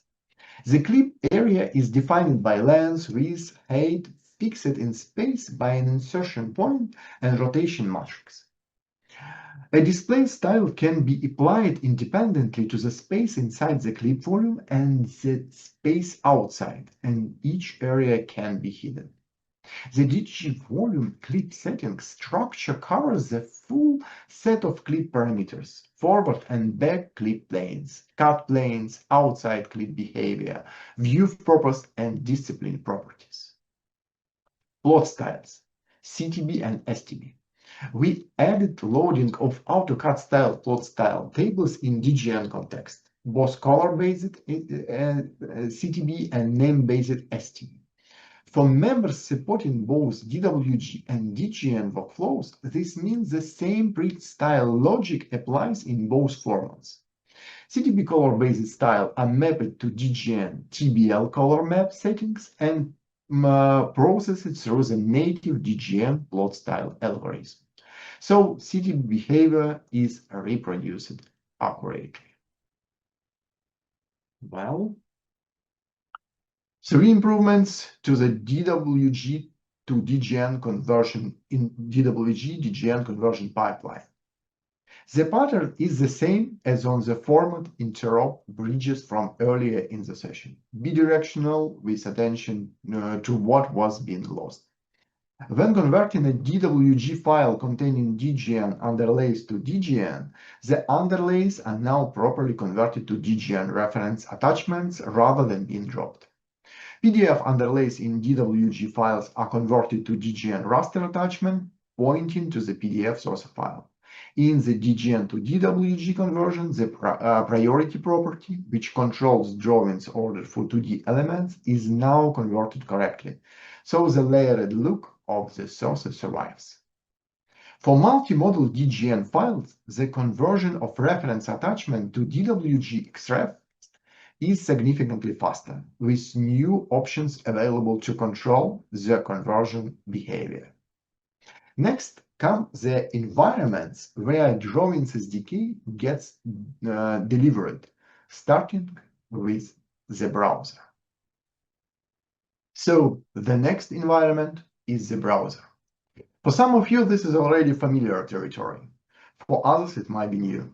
The clip area is defined by length, width, height, fixed in space by an insertion point and rotation matrix. A display style can be applied independently to the space inside the clip volume and the space outside, and each area can be hidden. The DG volume clip settings structure covers the full set of clip parameters: forward and back clip planes, cut planes, outside clip behavior, view purpose, and discipline properties. Plot styles, CTB and STB. We added loading of AutoCAD style plot style tables in DGN context, both color-based CTB and name-based STB. For members supporting both DWG and DGN workflows, this means the same print style logic applies in both formats. CTB color-based style are mapped to DGN TBL color map settings and processed through the native DGN plot style algorithm. So CTB behavior is reproduced accurately. Well, three improvements to the DWG to DGN conversion in DWG-DGN conversion pipeline. The pattern is the same as on the format interop bridges from earlier in the session. Bidirectional with attention to what was being lost. When converting a DWG file containing DGN underlays to DGN, the underlays are now properly converted to DGN reference attachments rather than being dropped. PDF underlays in DWG files are converted to DGN raster attachment, pointing to the PDF source file. In the DGN to DWG conversion, the priority property, which controls drawings ordered for 2D elements, is now converted correctly, so the layered look of the source survives. For multi-module DGN files, the conversion of reference attachment to DWG xref is significantly faster, with new options available to control the conversion behavior. Next come the environments where Drawings SDK gets delivered, starting with the browser. So the next environment is the browser. For some of you, this is already familiar territory. For others, it might be new.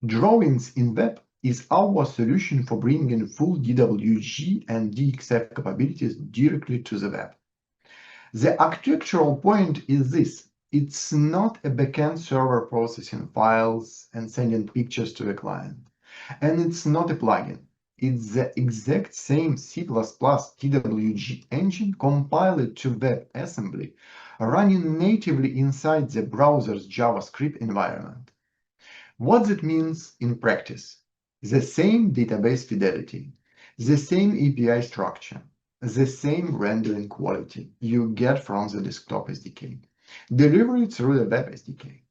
Drawings in web is our solution for bringing full DWG and DXF capabilities directly to the web. The architectural point is this. It's not a backend server processing files and sending pictures to a client. And it's not a plugin. It's the exact same C++ DWG engine compiled to WebAssembly, running natively inside the browser's JavaScript environment. What that means in practice? The same database fidelity, the same API structure, the same rendering quality you get from the desktop SDK, delivered through the web SDK.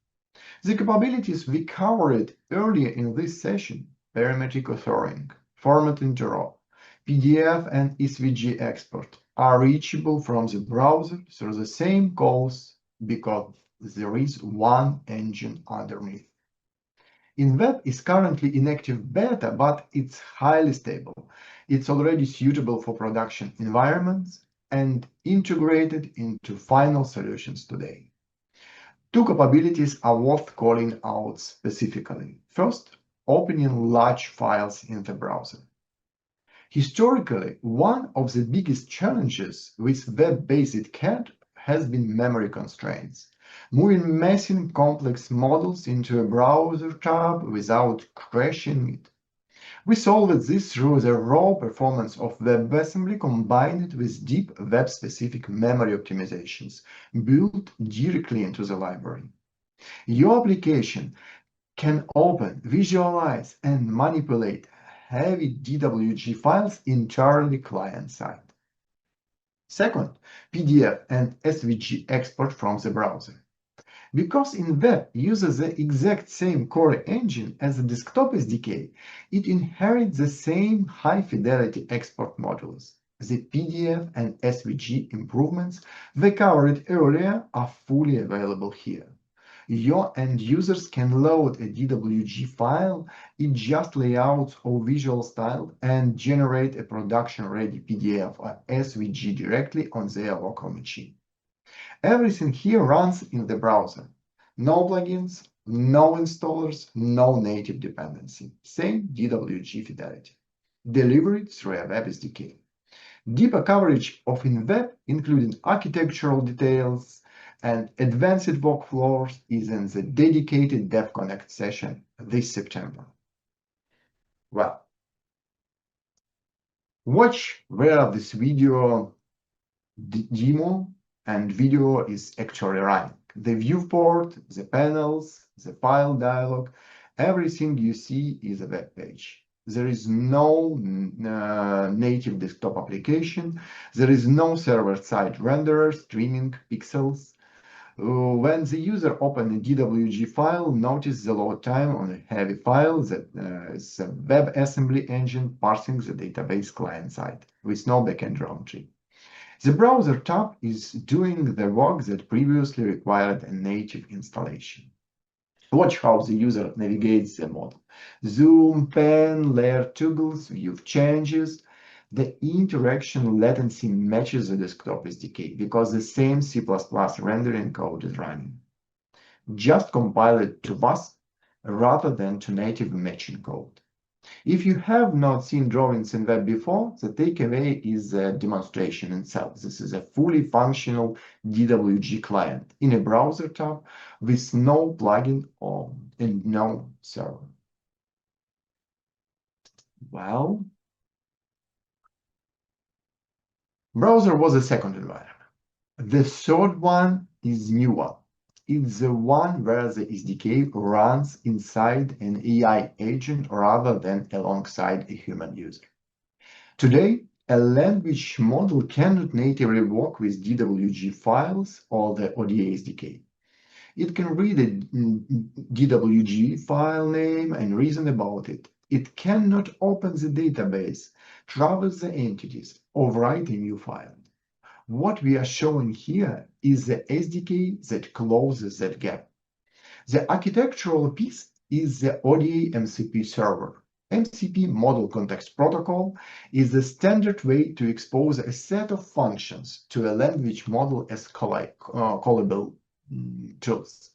The capabilities we covered earlier in this session, parametric authoring, format interop, PDF and SVG export, are reachable from the browser through the same calls because there is one engine underneath. InWeb is currently in active beta, but it's highly stable. It's already suitable for production environments and integrated into final solutions today. Two capabilities are worth calling out specifically. First, opening large files in the browser. Historically, one of the biggest challenges with web-based CAD has been memory constraints. Moving massive complex models into a browser tab without crashing it. We solved this through the raw performance of WebAssembly combined with deep web-specific memory optimizations built directly into the library. Your application can open, visualize, and manipulate heavy DWG files entirely client-side. Second, PDF and SVG export from the browser. Because InWeb uses the exact same core engine as the desktop SDK, it inherits the same high-fidelity export modules. The PDF and SVG improvements we covered earlier are fully available here. Your end users can load a DWG file, adjust layouts or visual style, and generate a production-ready PDF or SVG directly on their local machine. Everything here runs in the browser. No plugins, no installers, no native dependency. Same DWG fidelity. Delivered through a web SDK. Deeper coverage of InWeb, including architectural details and advanced workflows, is in the dedicated DevConnect session this September. Well, watch where this video demo and video is actually running. The viewport, the panels, the file dialog, everything you see is a web page. There is no native desktop application. There is no server-side renderer streaming pixels. When the user opens a DWG file, notice the load time on a heavy file that is a WebAssembly engine parsing the database client-side with no backend geometry. The browser tab is doing the work that previously required a native installation. Watch how the user navigates the model. Zoom, pan, layer toggles, view changes. The interaction latency matches the desktop SDK because the same C++ rendering code is running. Just compile it to VAS rather than to native matching code. If you have not seen drawings in web before, the takeaway is a demonstration itself. This is a fully functional DWG client in a browser tab with no plugin and no server. Well, browser was the second environment. The third one is new one. It's the one where the SDK runs inside an AI agent rather than alongside a human user. Today, a language model cannot natively work with DWG files or the ODA SDK. It can read a DWG file name and reason about it. It cannot open the database, traverse the entities, or write a new file. What we are showing here is the SDK that closes that gap. The architectural piece is the ODA MCP server. MCP, Model Context Protocol, is the standard way to expose a set of functions to a language model as callable tools.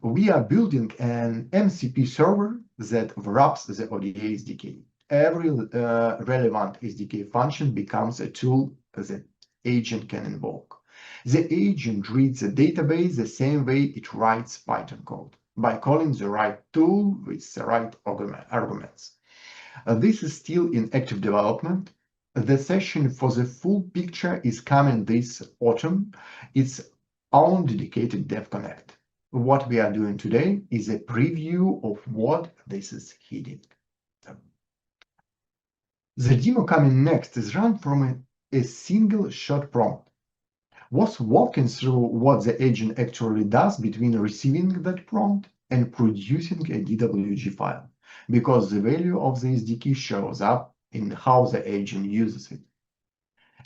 We are building an MCP server that wraps the ODA SDK. Every relevant SDK function becomes a tool that agent can invoke. The agent reads the database the same way it writes Python code, by calling the right tool with the right arguments. This is still in active development. The session for the full picture is coming this autumn. It's own dedicated DevConnect. What we are doing today is a preview of what this is heading. The demo coming next is run from a single shot prompt. Was walking through what the agent actually does between receiving that prompt and producing a DWG file, because the value of the SDK shows up in how the agent uses it.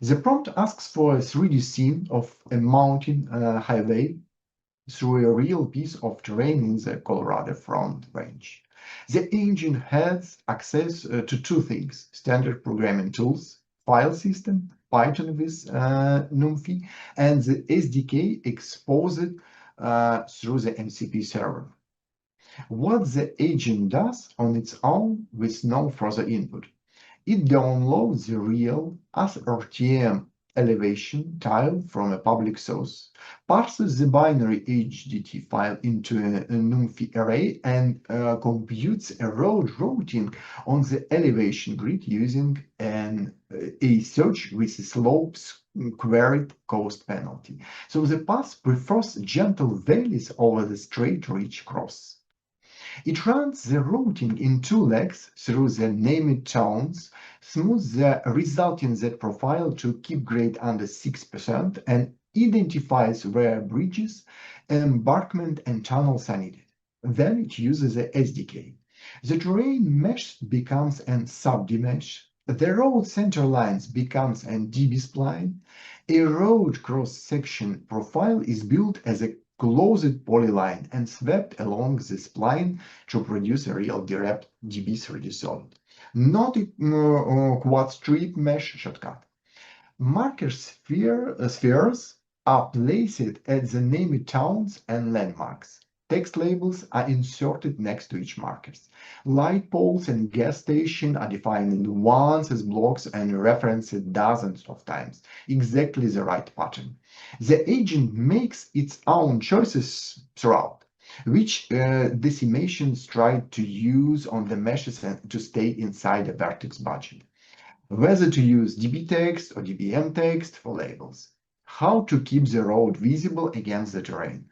The prompt asks for a 3D scene of a mountain highway through a real piece of terrain in the Colorado Front Range. The engine has access to two things: standard programming tools, file system, Python with NumPy, and the SDK exposed through the MCP server. What the agent does on its own with no further input: it downloads the real ASRTM elevation tile from a public source, parses the binary HDT file into a NumPy array, and computes a road routing on the elevation grid using a search with a slopes queried cost penalty. So the path prefers gentle valleys over the straight ridge cross. It runs the routing in two legs through the named towns, smooths the resulting Z profile to keep grade under 6%, and identifies where bridges, embankment, and tunnels are needed. Then it uses the SDK. The terrain mesh becomes an sub-D mesh. The road center lines becomes an DB spline. A road cross-section profile is built as a closed polyline and swept along the spline to produce a real direct DB3D solid, not a quad strip mesh shortcut. Marker spheres are placed at the named towns and landmarks. Text labels are inserted next to each markers. Light poles and gas stations are defined once as blocks and referenced dozens of times, exactly the right pattern. The agent makes its own choices throughout, which decimations try to use on the meshes to stay inside a vertex budget. Whether to use DB text or DBM text for labels. How to keep the road visible against the terrain.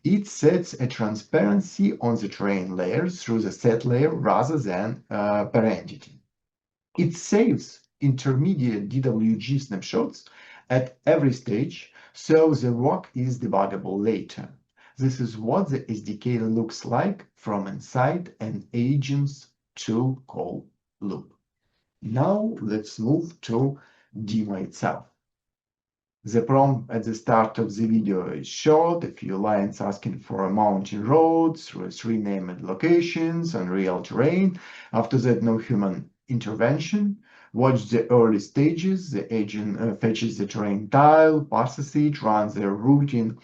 It sets a transparency on the terrain layer through the set layer rather than per entity. It saves intermediate DWG snapshots at every stage, so the work is debuggable later. This is what the SDK looks like from inside an agent's tool call loop. Now let's move to demo itself. The prompt at the start of the video is short, a few lines asking for a mountain road through 3 named locations on real terrain. After that, no human intervention. Watch the early stages. The agent fetches the terrain tile, passes it, runs the routing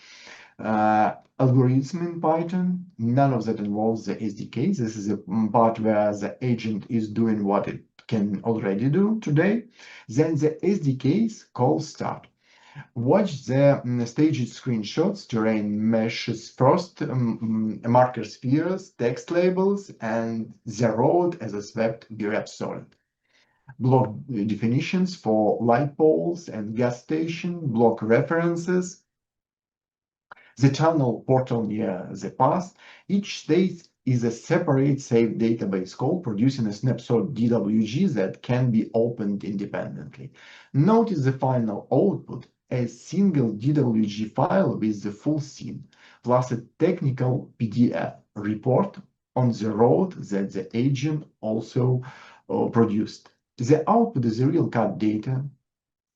algorithm in Python. None of that involves the SDK. This is the part where the agent is doing what it can already do today. Then the SDK's call start. Watch the staged screenshots, terrain meshes first, marker spheres, text labels, and the road as a swept grep solid. Block definitions for light poles and gas station, block references, the tunnel portal near the path. Each state is a separate safe database call producing a snapshot DWG that can be opened independently. Notice the final output, a single DWG file with the full scene, plus a technical PDF report on the road that the agent also produced. The output is the real CAD data,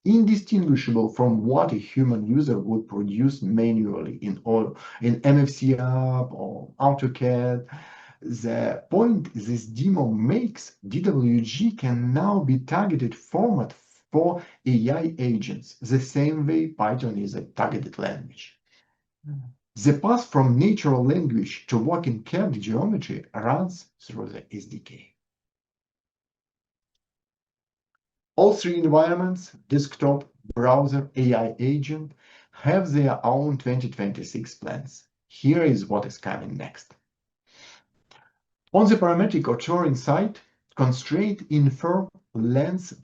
indistinguishable from what a human user would produce manually in MFC app or AutoCAD. The point this demo makes, DWG can now be targeted format for AI agents, the same way Python is a targeted language. The path from natural language to working CAD geometry runs through the SDK. All 3 environments, desktop, browser, AI agent, have their own 2026 plans. Here is what is coming next. On the parametric or Turing side, constraint infer lens.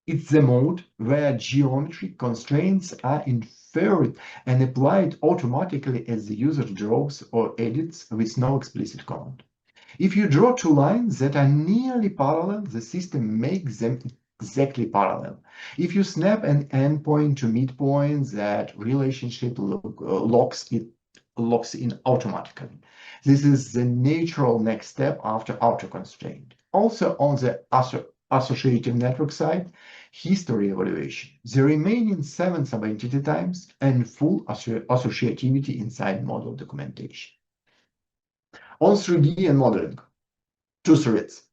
It's the mode where geometry constraints are inferred and applied automatically as the user draws or edits with no explicit command. If you draw 2 lines that are nearly parallel, the system makes them exactly parallel. If you snap an endpoint to midpoint, that relationship locks in automatically. This is the natural next step after auto constraint. Also on the associative network side, history evaluation, the remaining 7 subentity types, and full associativity inside model documentation. On 3D and modeling, 2 threads.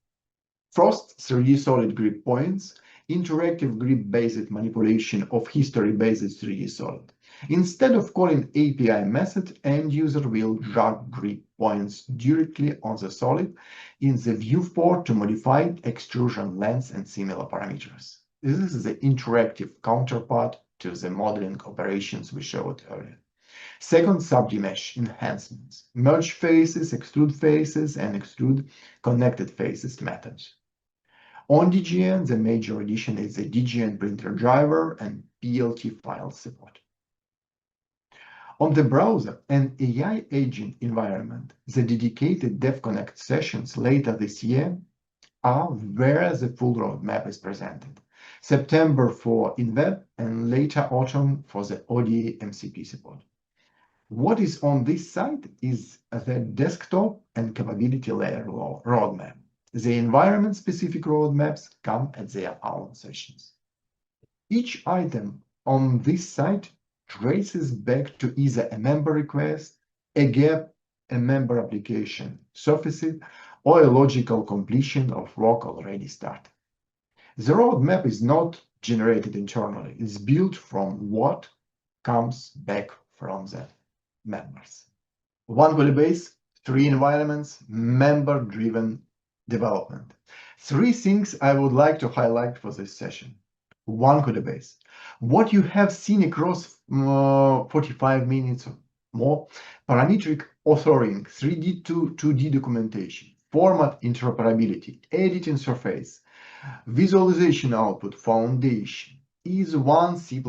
First, 3D solid grip points, interactive grip-based manipulation of history-based 3D solid. Instead of calling API method, end user will drag grip points directly on the solid in the viewport to modify extrusion length and similar parameters. This is the interactive counterpart to the modeling operations we showed earlier. Second, sub-mesh enhancements, merge faces, extrude faces, and extrude connected faces methods. On DGN, the major addition is the DGN printer driver and PLT file support. On the browser and AI agent environment, the dedicated DevConnect sessions later this year are where the full roadmap is presented. September for InWeb and later autumn for the ODA MCP support. What is on this side is the desktop and capability layer roadmap. The environment-specific roadmaps come at their own sessions. Each item on this side traces back to either a member request, a gap, a member application surfaced, or a logical completion of work already started. The roadmap is not generated internally. It's built from what comes back from the members. 1 codebase, 3 environments, member-driven development. 3 things I would like to highlight for this session. 1 codebase. What you have seen across 45 minutes or more, parametric authoring, 3D to 2D documentation, format interoperability, editing surface, visualization output, foundation, is one C++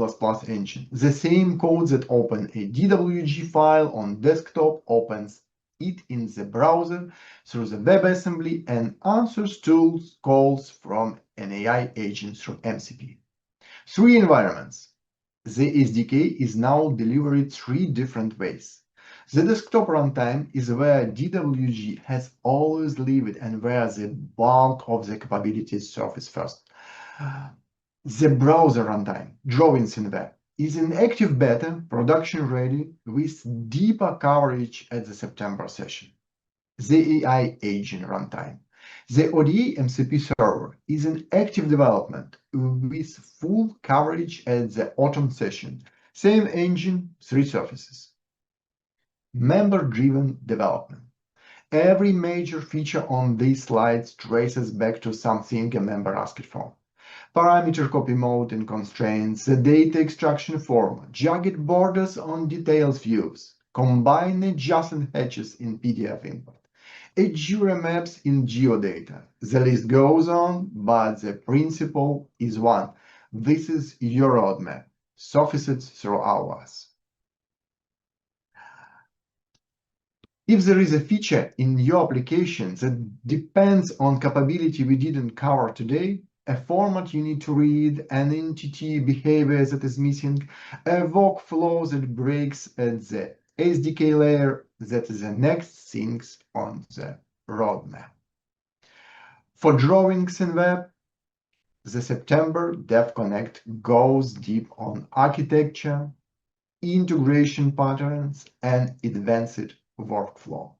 engine. The same code that opens a DWG file on desktop opens it in the browser through the WebAssembly and answers tools calls from an AI agent through MCP. 3 environments. The SDK is now delivered 3 different ways. The desktop runtime is where DWG has always lived and where the bulk of the capabilities surface first. The browser runtime, drawings in web, is in active beta, production ready, with deeper coverage at the September session. The AI agent runtime. The ODE MCP server is in active development with full coverage at the autumn session. Same engine, 3 surfaces. Member-driven development. Every major feature on these slides traces back to something a member asked for. Parameter copy mode and constraints, the data extraction form, jagged borders on details views, combine adjacent hatches in PDF import, Azure maps in geodata. The list goes on, but the principle is one. This is your roadmap, surfaced through hours. If there is a feature in your application that depends on capability we didn't cover today, a format you need to read, an entity behavior that is missing, a workflow that breaks at the SDK layer, that is the next things on the roadmap. For drawings in web, the September DevConnect goes deep on architecture, integration patterns, and advanced workflow.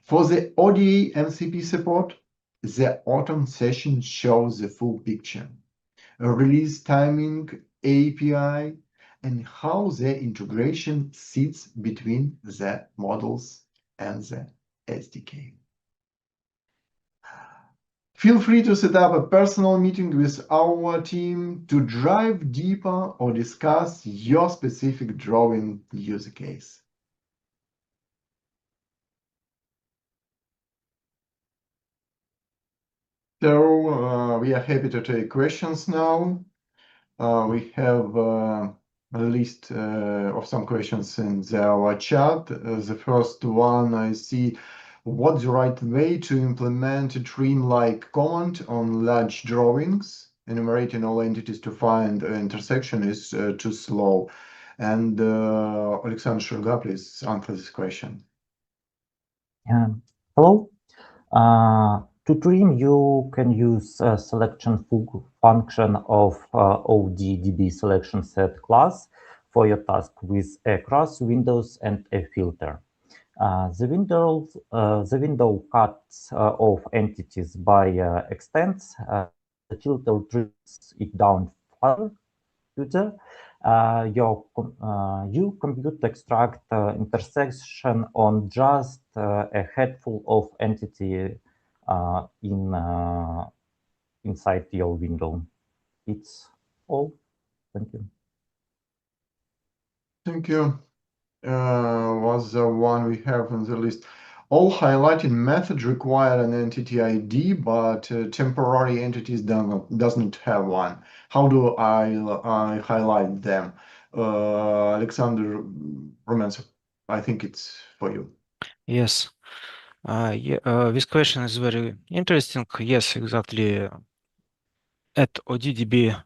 For the ODE MCP support, the autumn session shows the full picture, release timing, API, and how the integration sits between the models and the SDK. Feel free to set up a personal meeting with our team to dive deeper or discuss your specific drawing use case. So we are happy to take questions now. We have a list of some questions in our chat. The first one I see, what's the right way to implement a trim-like command on large drawings? Enumerating all entities to find an intersection is too slow. And Alexander Shurga, please answer this question. Hello. To trim, you can use a selection function of ODDB selection set class for your task with across windows and a filter. The window cuts off entities by extents. The filter trims it down further. You compute extract intersection on just a handful of entity inside your window. It's all. Thank you. Thank you. Was the one we have on the list. All highlighting methods require an entity ID, but temporary entities doesn't have one. How do I highlight them? Alexander Romanov, I think it's for you. Yes. This question is very interesting. Yes, exactly. At ODDB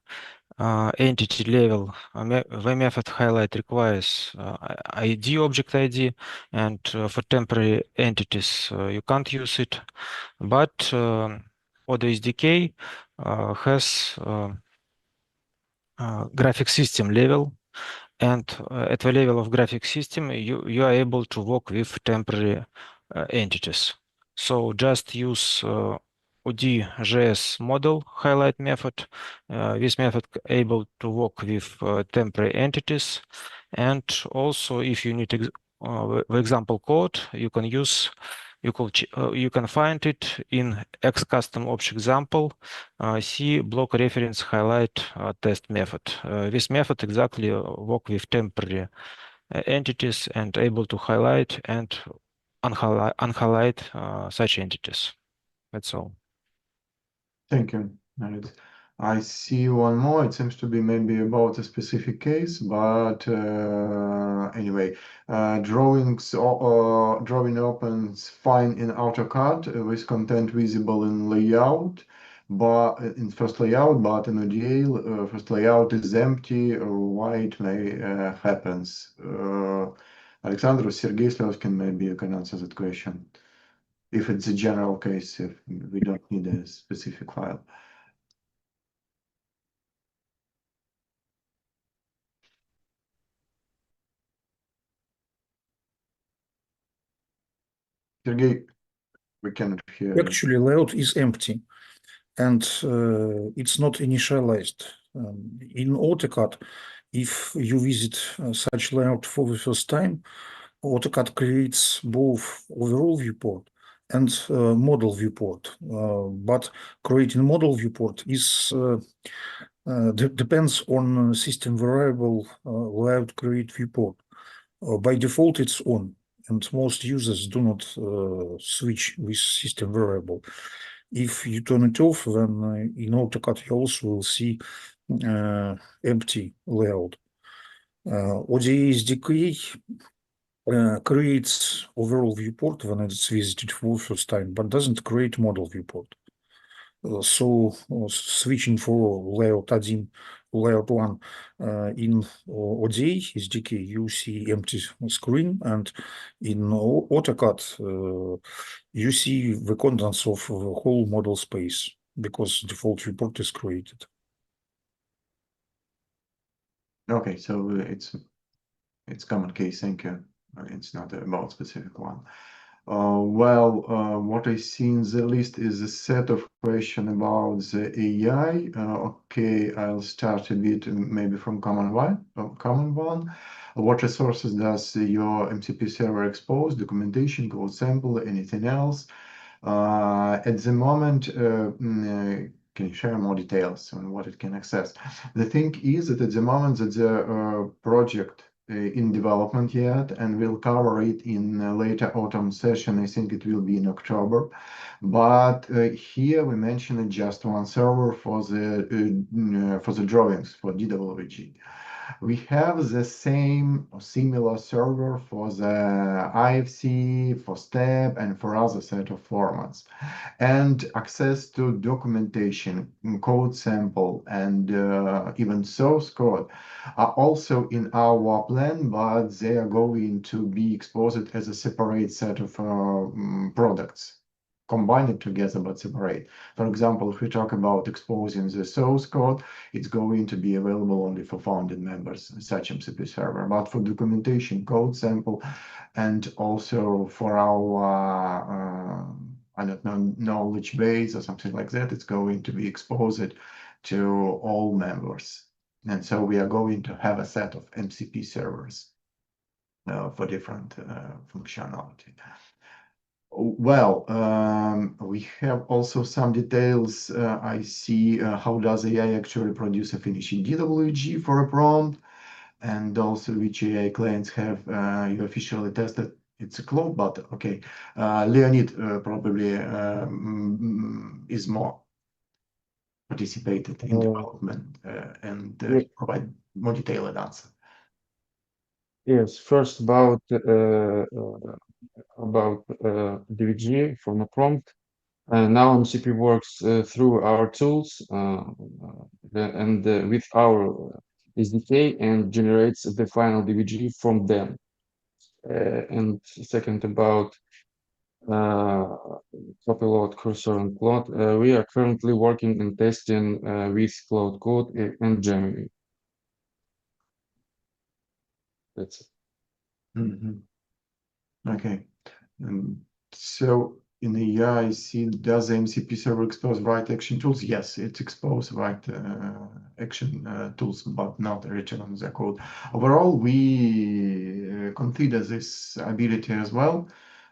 entity level, the method highlight requires ID, object ID, and for temporary entities, you can't use it. But Odo SDK has graphic system level, and at the level of graphic system, you are able to work with temporary entities. So just use OD.js model highlight method. This method able to work with temporary entities, and also if you need the example code, you can use. You can find it in X custom object example. See block reference highlight test method. This method exactly work with temporary entities and able to highlight and unhighlight such entities. That's all. Thank you, Alex. I see one more. It seems to be maybe about a specific case, but anyway, drawing opens fine in AutoCAD with content visible in layout, but in first layout, but in ODA, first layout is empty. Why it may happens? Alexander or Sergey Slavkin, maybe you can answer that question. If it's a general case, if we don't need a specific file. Sergey, we cannot hear you. Actually, layout is empty, and it's not initialized. In AutoCAD, if you visit such layout for the first time, AutoCAD creates both overall viewport and model viewport. But creating model viewport is depends on system variable layout create viewport. By default, it's on, and most users do not switch with system variable. If you turn it off, then in AutoCAD you also will see empty layout. ODE SDK creates overall viewport when it's visited for the first time, but doesn't create model viewport. So switching for layout 1, layout 1 in ODE SDK, you see empty screen, and in AutoCAD, you see the contents of the whole model space because default viewport is created. Okay, so it's common case. Thank you. It's not about specific one. What I see in the list is a set of questions about the AI. Okay, I'll start a bit maybe from common one. What resources does your MCP server expose? Documentation, code sample, anything else? At the moment, can you share more details on what it can access? The thing is that at the moment that the project in development yet, and we'll cover it in a later autumn session. I think it will be in October. But here we mentioned just one server for the drawings for DWG. We have the same or similar server for the IFC, for STEP, and for other set of formats. And access to documentation, code sample, and even source code are also in our plan, but they are going to be exposed as a separate set of products. Combine it together but separate. For example, if we talk about exposing the source code, it's going to be available only for founding members, such MCP server. But for documentation, code sample, and also for our I don't know, knowledge base or something like that, it's going to be exposed to all members. And so we are going to have a set of MCP servers for different functionality. Well, we have also some details. I see how does AI actually produce a finishing DWG for a prompt, and also which AI clients have you officially tested. It's a cloud, but okay. Leonid probably is more participated in development and provide more detailed answer. Yes, first about DWG from a prompt. Now MCP works through our tools and with our SDK and generates the final DWG from them. And second about Copilot, Cursor, and Plot. We are currently working and testing with Cloud Code and Gemini. That's it. Okay. So in the AI, I see, does the MCP server expose right action tools? Yes, it exposes right action tools, but not return the code. Overall, we consider this ability as well,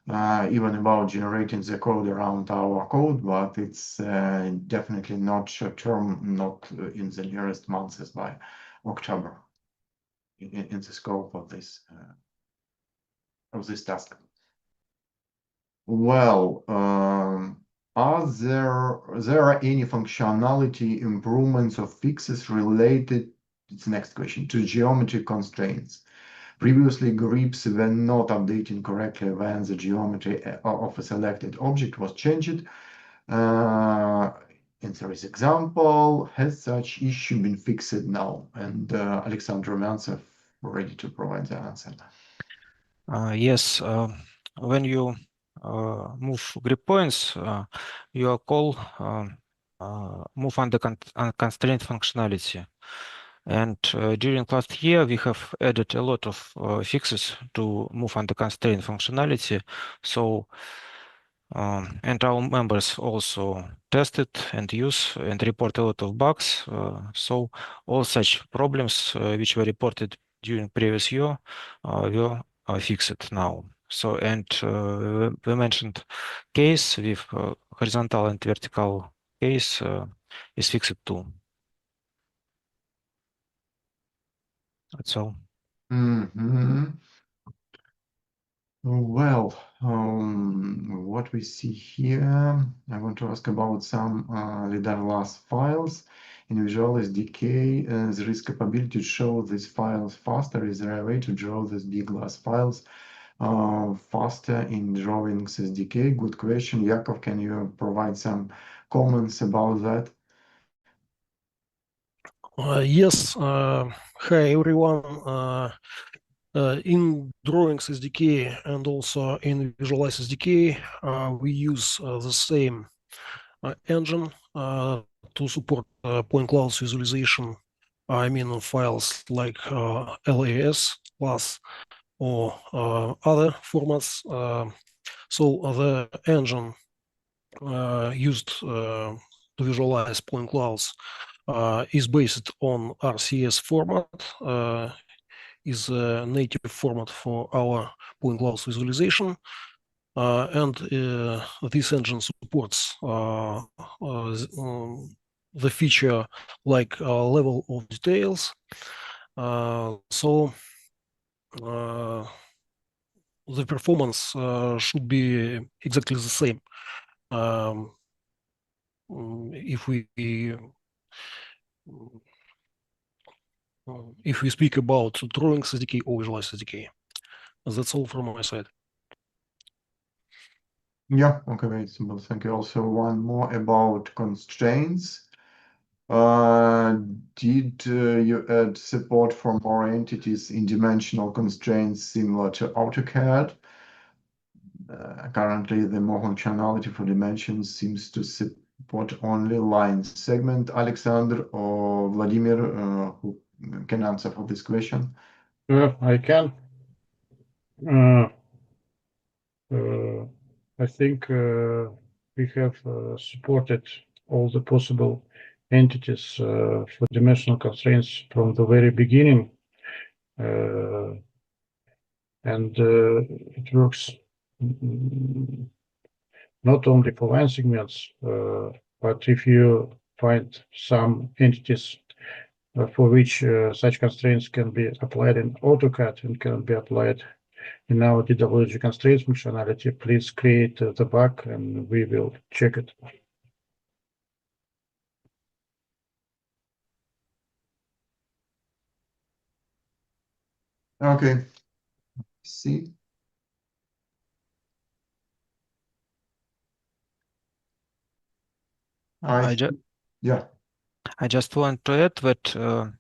even about generating the code around our code, but it's definitely not short term, not in the nearest months as by October in the scope of this task. Well, are there any functionality improvements or fixes related, it's the next question, to geometry constraints? Previously, grips were not updating correctly when the geometry of a selected object was changed. In this example, has such issue been fixed now? And Alexander Rumyantsov ready to provide the answer. Yes, when you move grip points, your call move under constraint functionality. And during last year, we have added a lot of fixes to move under constraint functionality. So, and our members also tested and use and report a lot of bugs. So all such problems which were reported during previous year were fixed now. So, and we mentioned case with horizontal and vertical case is fixed too. That's all. Well, what we see here, I want to ask about some LiDAR-LAS files. In Visual SDK, there is capability to show these files faster. Is there a way to draw these big LAS files faster in Drawings SDK? Good question. Yakov, can you provide some comments about that? Yes. Hi, everyone. In Drawings SDK and also in Visualize SDK, we use the same engine to support point clouds visualization. I mean, files like LAS, LAS, or other formats. So the engine used to visualize point clouds is based on RCS format, is a native format for our point clouds visualization. And this engine supports the feature like level of details. So the performance should be exactly the same if we speak about Drawings SDK or Visualize SDK. That's all from my side. Yeah, okay, very simple. Thank you. Also, one more about constraints. Did you add support for more entities in dimensional constraints similar to AutoCAD? Currently, the more functionality for dimensions seems to support only line segment. Alexander or Vladimir, who can answer for this question? I can. I think we have supported all the possible entities for dimensional constraints from the very beginning. And it works not only for line segments, but if you find some entities for which such constraints can be applied in AutoCAD and can be applied in our DWG constraints functionality, please create the bug and we will check it. Okay. See. Yeah. I just want to add that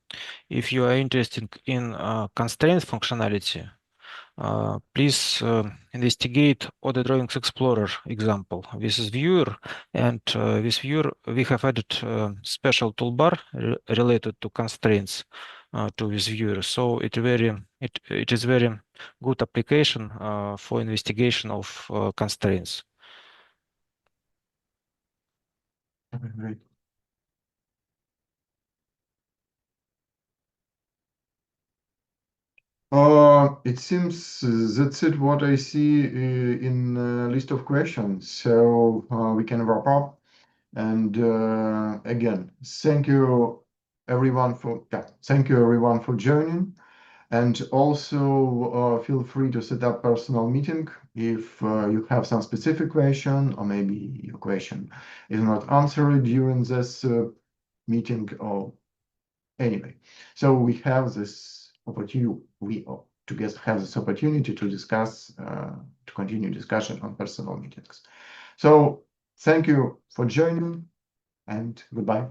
if you are interested in constraint functionality, please investigate Other Drawings Explorer example. This is viewer, and with viewer we have added special toolbar related to constraints to this viewer. So it is very good application for investigation of constraints. Okay, great. It seems that's it what I see in a list of questions. So we can wrap up. And again, thank you everyone for joining. And also feel free to set up personal meeting if you have some specific question or maybe your question is not answered during this meeting or anyway. So we have this opportunity, we together have this opportunity to discuss, to continue discussion on personal meetings. So thank you for joining and goodbye.